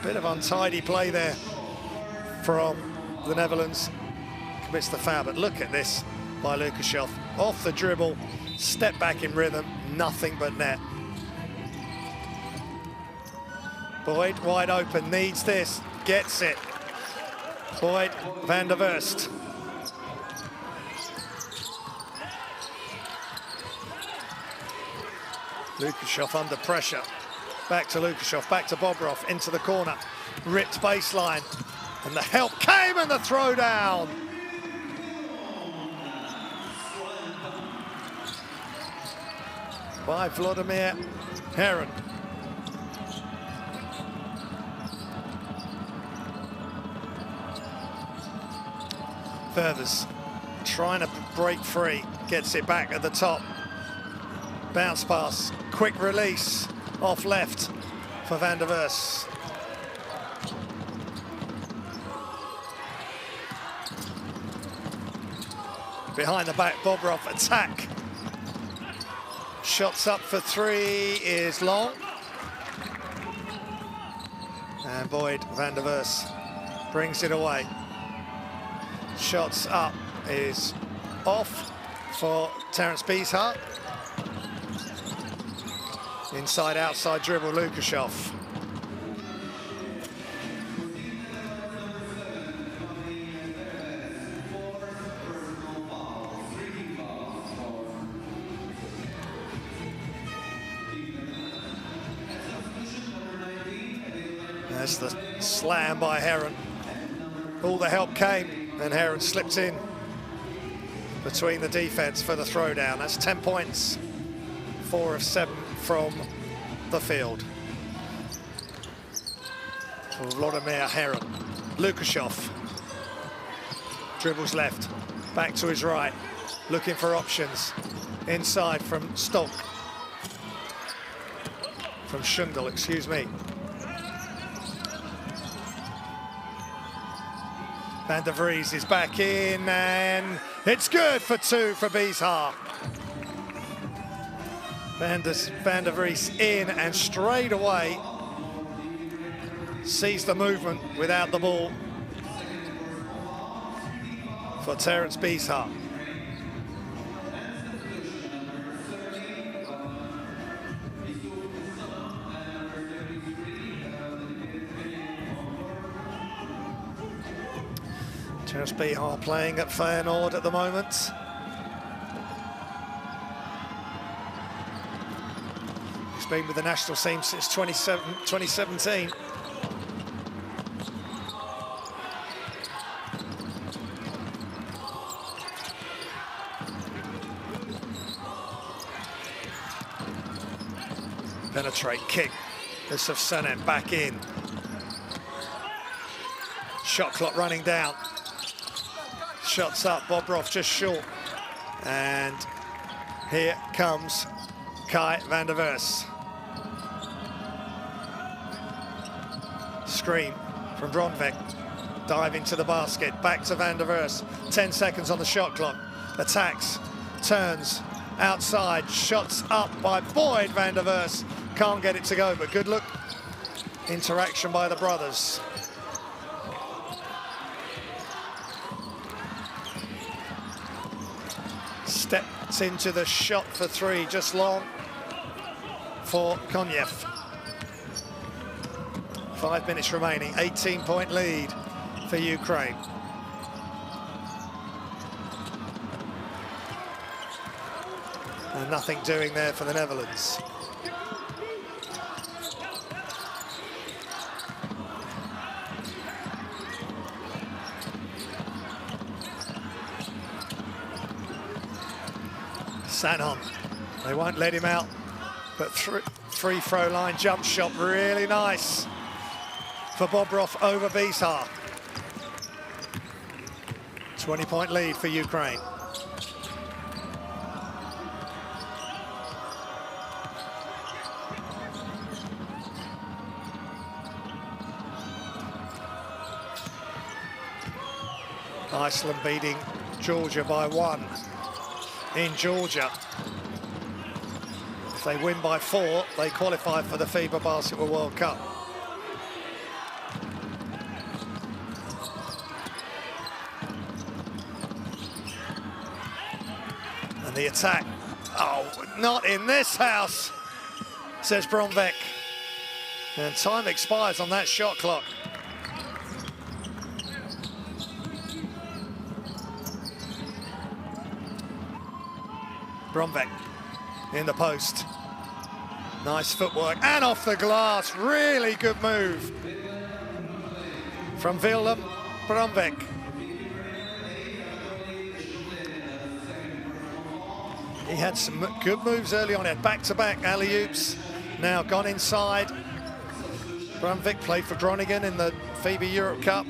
Speaker 1: bit of untidy play there from the Netherlands, commits the foul. But look at this by Lukashov. Off the dribble, step back in rhythm, nothing but net. Boyd wide open, needs this, gets it. Boyd, Van der Vers. Lukashov under pressure. Back to Lukashov, back to Bobrov, into the corner. Ripped baseline, and the help came and the throw down. By Vladimir Heron. Ververs trying to break free, gets it back at the top. Bounce pass, quick release. Off left for Van der Vers. Behind the back, Bobrov attack. Shots up for three is long. And Boyd, Van der Vers brings it away. Shots up is off for Terence Beeshart. Inside, outside dribble, Lukashov. As the slam by Heron. All the help came, and Heron slipped in between the defense for the throwdown. That's 10 points, 4 of 7 from the field. For Vladimir Heron. Lukashov dribbles left, back to his right, looking for options. Inside from Stolk. From Schundel, excuse me. Van der Vries is back in, and it's good for 2 for Beeshaar. Van der Vries in, and straight away sees the movement without the ball for Terence Beeshaar. Terence Beeshaar playing at Feyenoord at the moment. He's been with the national team since 2017. Penetrate kick. This of Sanem back in. Shot clock running down. Shots up, Bobrov just short. And here comes Kai van der Vries. Screen from Bronvik. Dive into the basket, back to van der Vries. 10 seconds on the shot clock. Attacks, turns, outside, shots up by Boyd van der Vries. Can't get it to go, but good look. Interaction by the brothers. Steps into the shot for 3, just long for Konyev. 5 minutes remaining, 18-point lead for Ukraine. And nothing doing there for the Netherlands. Sanon, they won't let him out, but free throw line jump shot, really nice for Bobrov over Beeshaar. 20-point lead for Ukraine. Iceland beating Georgia by 1. In Georgia. If they win by 4, they qualify for the FIBA Basketball World Cup. And the attack, oh, not in this house, says Bronvik. And time expires on that shot clock. Bronvik in the post. Nice footwork and off the glass. Really good move from Willem Bronvik. He had some good moves early on. He had back-to-back alley-oops. Now gone inside. Bronvik played for Groningen in the FIBA Europe Cup.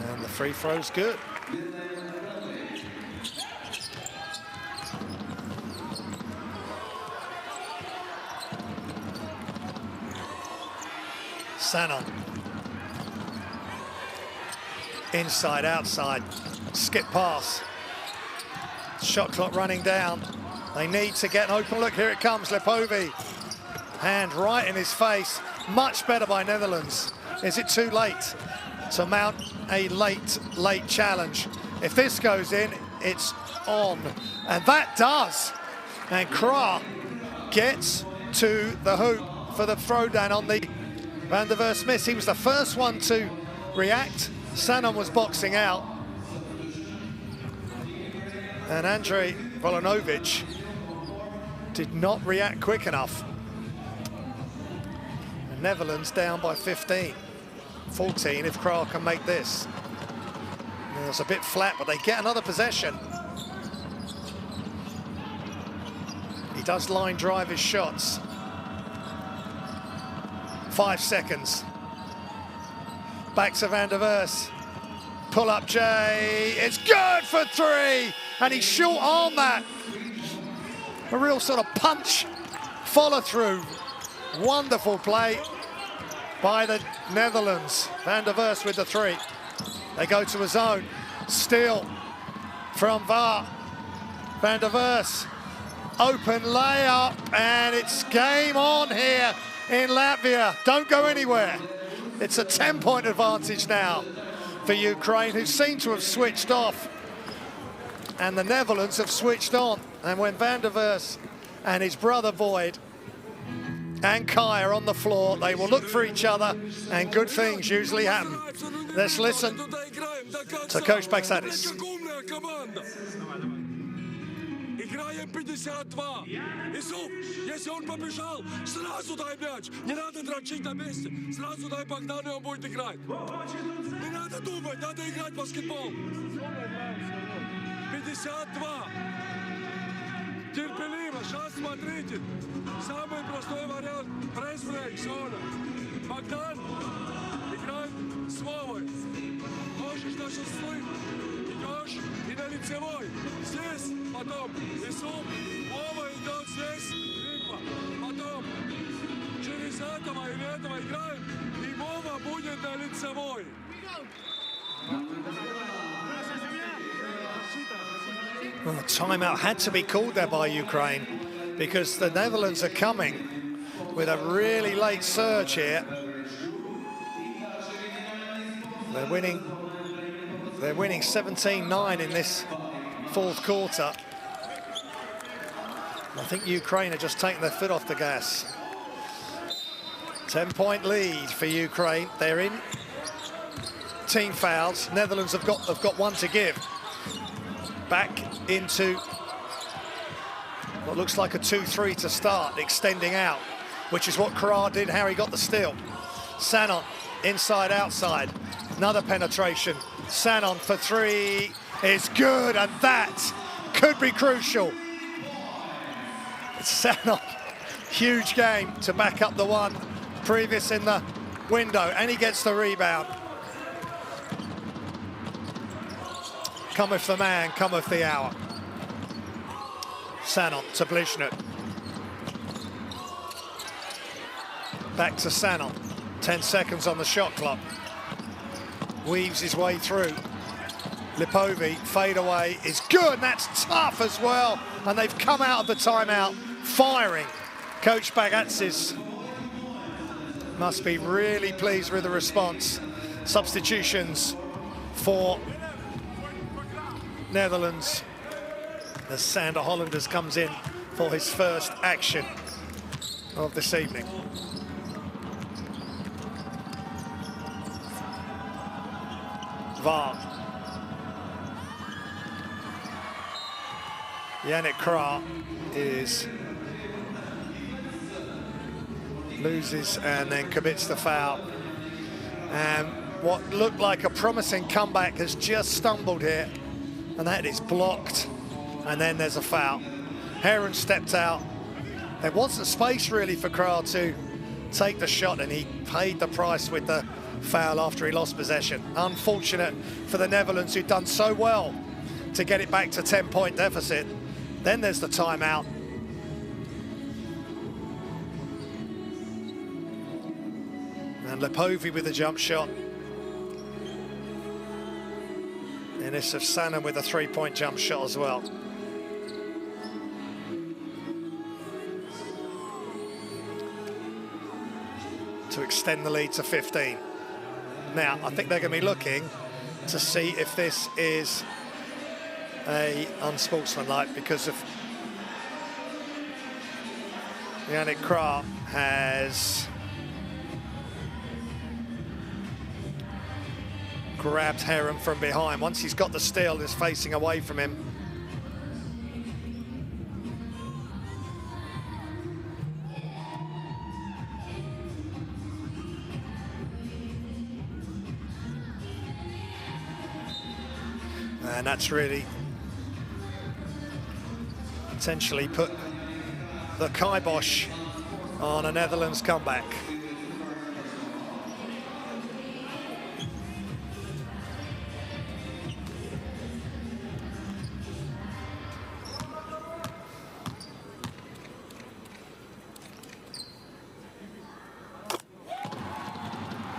Speaker 1: And the free throw's good. Sanon. Inside, outside, skip pass. Shot clock running down. They need to get an open look. Here it comes, Lepovi. Hand right in his face. Much better by Netherlands. Is it too late to mount a late challenge? If this goes in, it's on. And that does. And Kra gets to the hoop for the throwdown on the Van der Verst miss. He was the first one to react. Sanon was boxing out. And Andrei Volanovic did not react quick enough. The Netherlands down by 15. 14 if Kral can make this. It's a bit flat, but they get another possession. He does line drive his shots. 5 seconds. Back to Van der Verst. Pull up J. It's good for 3. And he short-armed that. A real sort of punch follow through. Wonderful play by the Netherlands. Van der Verst with the 3. They go to a zone. Steal from VAR. Van der Verst. Open layup, and it's game on here in Latvia. Don't go anywhere. It's a 10-point advantage now for Ukraine, who seem to have switched off. And the Netherlands have switched on. And when Van der Verst and his brother Void and Kai are on the floor, they will look for each other, and good things usually happen. Let's listen to Coach Baksadis.
Speaker 2: Играем 52. Исуп, если он побежал, сразу дай мяч. Не надо дрочить на месте. Сразу дай Богдану, и он будет играть. Не надо думать, надо играть в баскетбол. 52. Терпеливо, сейчас смотрите. Самый простой вариант. Пресс-брейк, зона. Богдан играет с Вовой. Можешь даже слыть. Идешь и на лицевой. Здесь, потом Исуп. Вова идет здесь. Рипа. Потом через этого или этого играем. И Вова будет на лицевой.
Speaker 1: Well, a timeout had to be called there by Ukraine because the Netherlands are coming with a really late surge here. They're winning 17-9 in this fourth quarter. I think Ukraine are just taking their foot off the gas. 10-point lead for Ukraine. They're in team fouls. Netherlands have got one to give. Back into what looks like a 2-3 to start, extending out, which is what Kral did, how he got the steal. Sanon, inside, outside. Another penetration. Sanon for 3 is good, and that could be crucial. It's Sanon, huge game to back up the one previous in the window, and he gets the rebound. Cometh the man, cometh the hour. Sanon to Blizhnut. Back to Sanon. 10 seconds on the shot clock. Weaves his way through. Lipovi, fade away, is good, and that's tough as well. And they've come out of the timeout firing. Coach Baksadis must be really pleased with the response. Substitutions for Netherlands as Sander Hollanders comes in for his first action of this evening. VAR. Yannick Kral loses and then commits the foul. And what looked like a promising comeback has just stumbled here. And that is blocked, and then there's a foul. Heron stepped out. There wasn't space really for Kral to take the shot, and he paid the price with the foul after he lost possession. Unfortunate for the Netherlands, who'd done so well to get it back to 10-point deficit. Then there's the timeout. And Lipovi with the jump shot. Enis of Sanon with a 3-point jump shot as well. To extend the lead to 15. Now, I think they're going to be looking to see if this is a unsportsmanlike because of Yannick Krah has grabbed Heron from behind. Once he's got the steal, is facing away from him. And that's really potentially put the kibosh on a Netherlands comeback.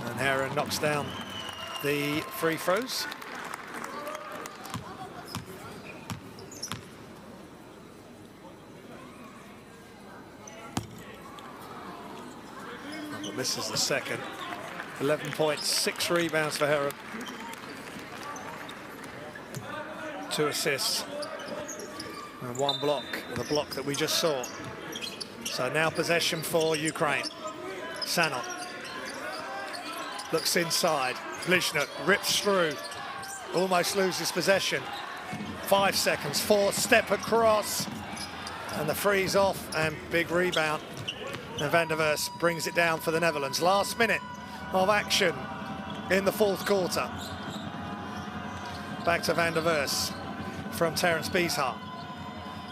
Speaker 1: And Heron knocks down the free throws. This is the second. 11 points, 6 rebounds for Heron. 2 assists and 1 block, the block that we just saw. So now possession for Ukraine. Sanon looks inside. Blizhnuk rips through, almost loses possession. 5 seconds, 4, step across, and the free's off, and big rebound. And Van der Vers brings it down for the Netherlands. Last minute of action in the 4th quarter. Back to Van der Vers from Terence Beeshart.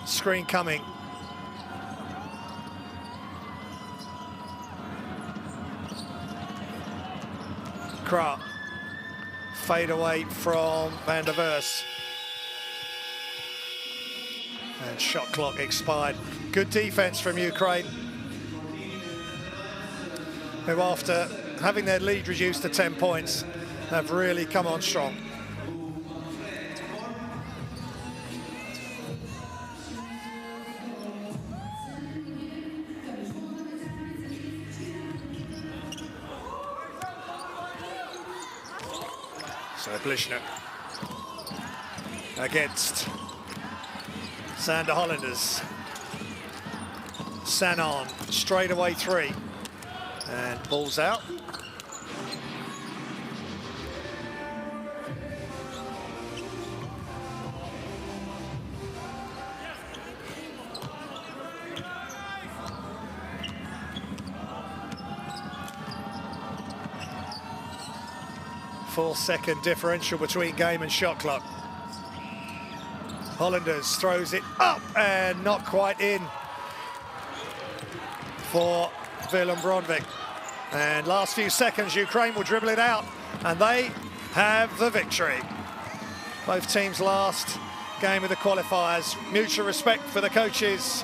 Speaker 1: Screen coming. Krah. Fade away from Van der Vers. And shot clock expired. Good defense from Ukraine, who, after having their lead reduced to 10 points, have really come on strong. So Blizhnuk against Sander Hollanders. Sanon, straight away 3. And ball's out. Four-second differential between game and shot clock. Hollanders throws it up and not quite in for Willem Bronvik. And last few seconds, Ukraine will dribble it out, and they have the victory. Both teams' last game of the qualifiers. Mutual respect for the coaches.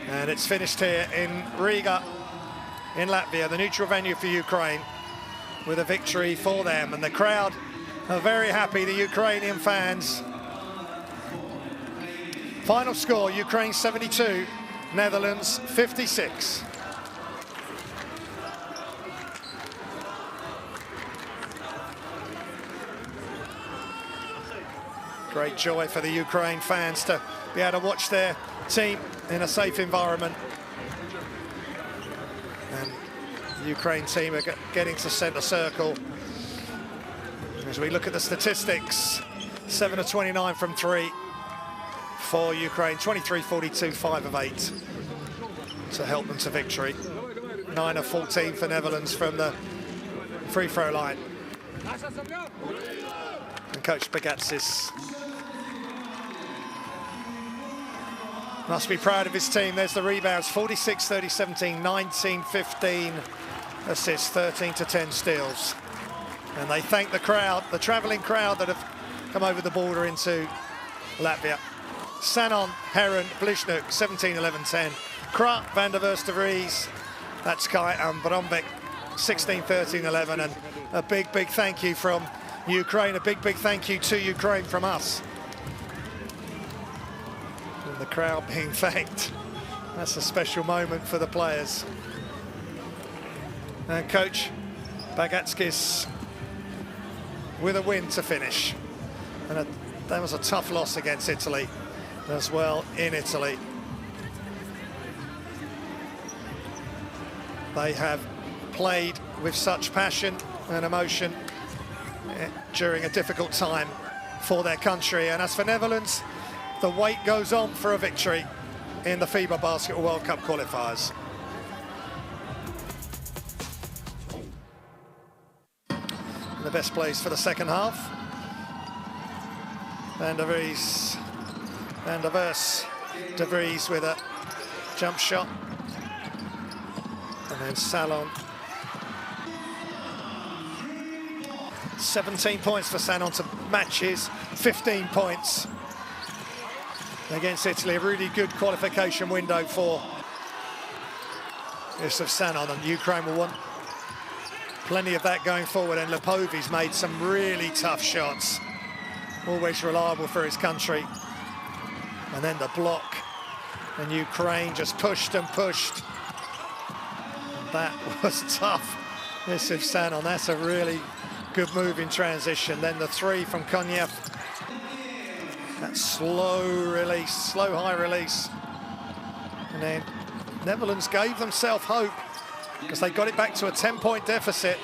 Speaker 1: And it's finished here in Riga, in Latvia, the neutral venue for Ukraine, with a victory for them. And the crowd are very happy, the Ukrainian fans. Final score, Ukraine 72, Netherlands 56. Great joy for the Ukraine fans to be able to watch their team in a safe environment. And the Ukraine team are getting to centre circle. As we look at the statistics, 7 of 29 from 3 for Ukraine, 23-42, 5 of 8 to help them to victory. 9 of 14 for Netherlands from the free throw line. And Coach Bagatsis must be proud of his team. There's the rebounds, 46, 30, 17, 19, 15 assists, 13 to 10 steals. And they thank the crowd, the travelling crowd that have come over the border into Latvia. Sanon, Heron, Blizhnuk, 17, 11, 10. Krah, Van der Vers, de Vries, that's Kai and Bronvik, 16, 13, 11. And a big, big thank you from Ukraine. A big, big thank you to Ukraine from us. And the crowd being thanked. That's a special moment for the players. And Coach Bagatskis with a win to finish. And that was a tough loss against Italy. as well in Italy. They have played with such passion and emotion during a difficult time for their country. And as for Netherlands, the wait goes on for a victory in the FIBA Basketball World Cup qualifiers. The best plays for the second half. Van der Vries with a jump shot. And then Salon. 17 points for Salon to match his 15 points against Italy. A really good qualification window for Yusuf Sanon, and Ukraine will want plenty of that going forward. And Lepovi's made some really tough shots, always reliable for his country. And then the block, and Ukraine just pushed and pushed. That was tough. Yusuf Sanon, that's a really good move in transition. Then the three from Konyev. That slow release, slow high release. And then Netherlands gave themselves hope because they got it back to a 10-point deficit.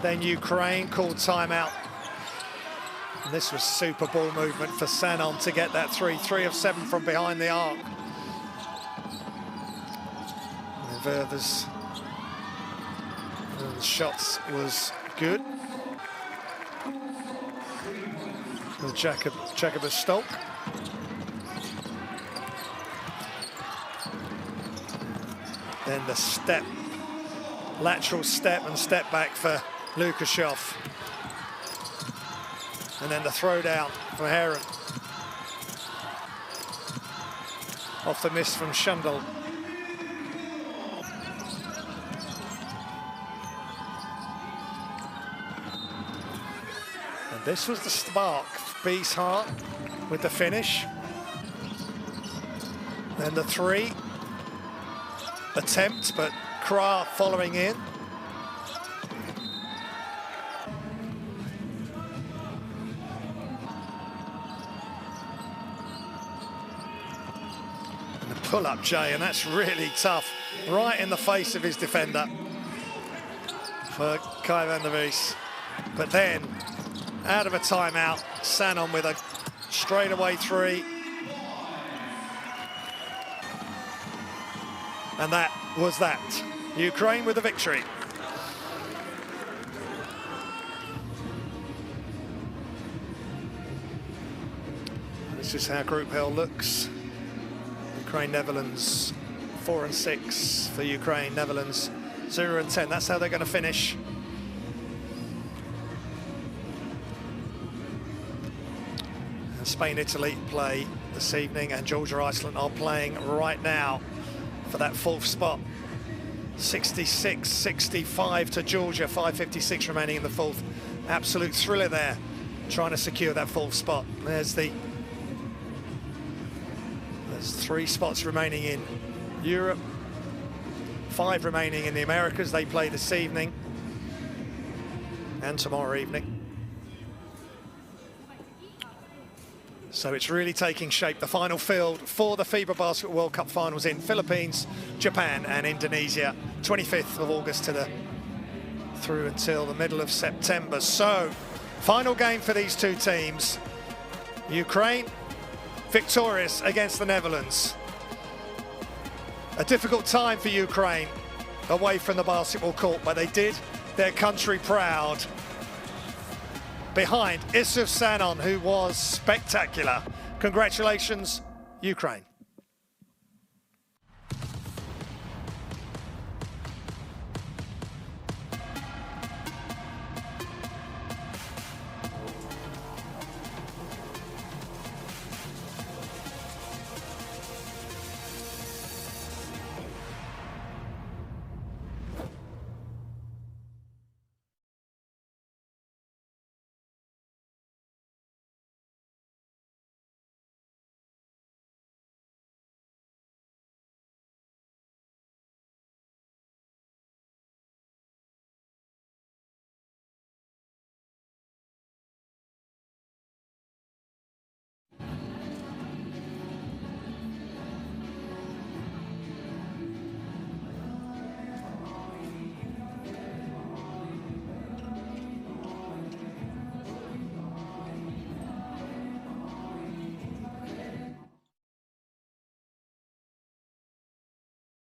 Speaker 1: Then Ukraine called timeout. And this was super ball movement for Sanon to get that 3 of 7 from behind the arc. And Verver's shots was good. With Jacobus Stolk. Then the step, lateral step and step back for Lukashov. And then the throw down for Heron. Off the miss from Schundel. And this was the spark. Bees Hart with the finish. Then the three attempt, but Kra following in. And the pull-up, Jay, and that's really tough. Right in the face of his defender for Kai van der Vries. But then, out of a timeout, Sanon with a straightaway three. And that was that. Ukraine with the victory. This is how Group L looks. Ukraine, Netherlands, 4 and 6 for Ukraine. Netherlands, 0 and 10. That's how they're going to finish. Spain, Italy play this evening, and Georgia, Iceland are playing right now for that 4th spot. 66-65 to Georgia, 5:56 remaining in the 4th. Absolute thriller there, trying to secure that 4th spot. There's 3 spots remaining in Europe, 5 remaining in the Americas. They play this evening and tomorrow evening. So it's really taking shape. The final field for the FIBA Basketball World Cup finals in Philippines, Japan and Indonesia, 25th of August through until the middle of September. So, final game for these two teams. Ukraine victorious against the Netherlands. A difficult time for Ukraine away from the basketball court, but they did their country proud. Behind Yusuf Sanon, who was spectacular. Congratulations, Ukraine.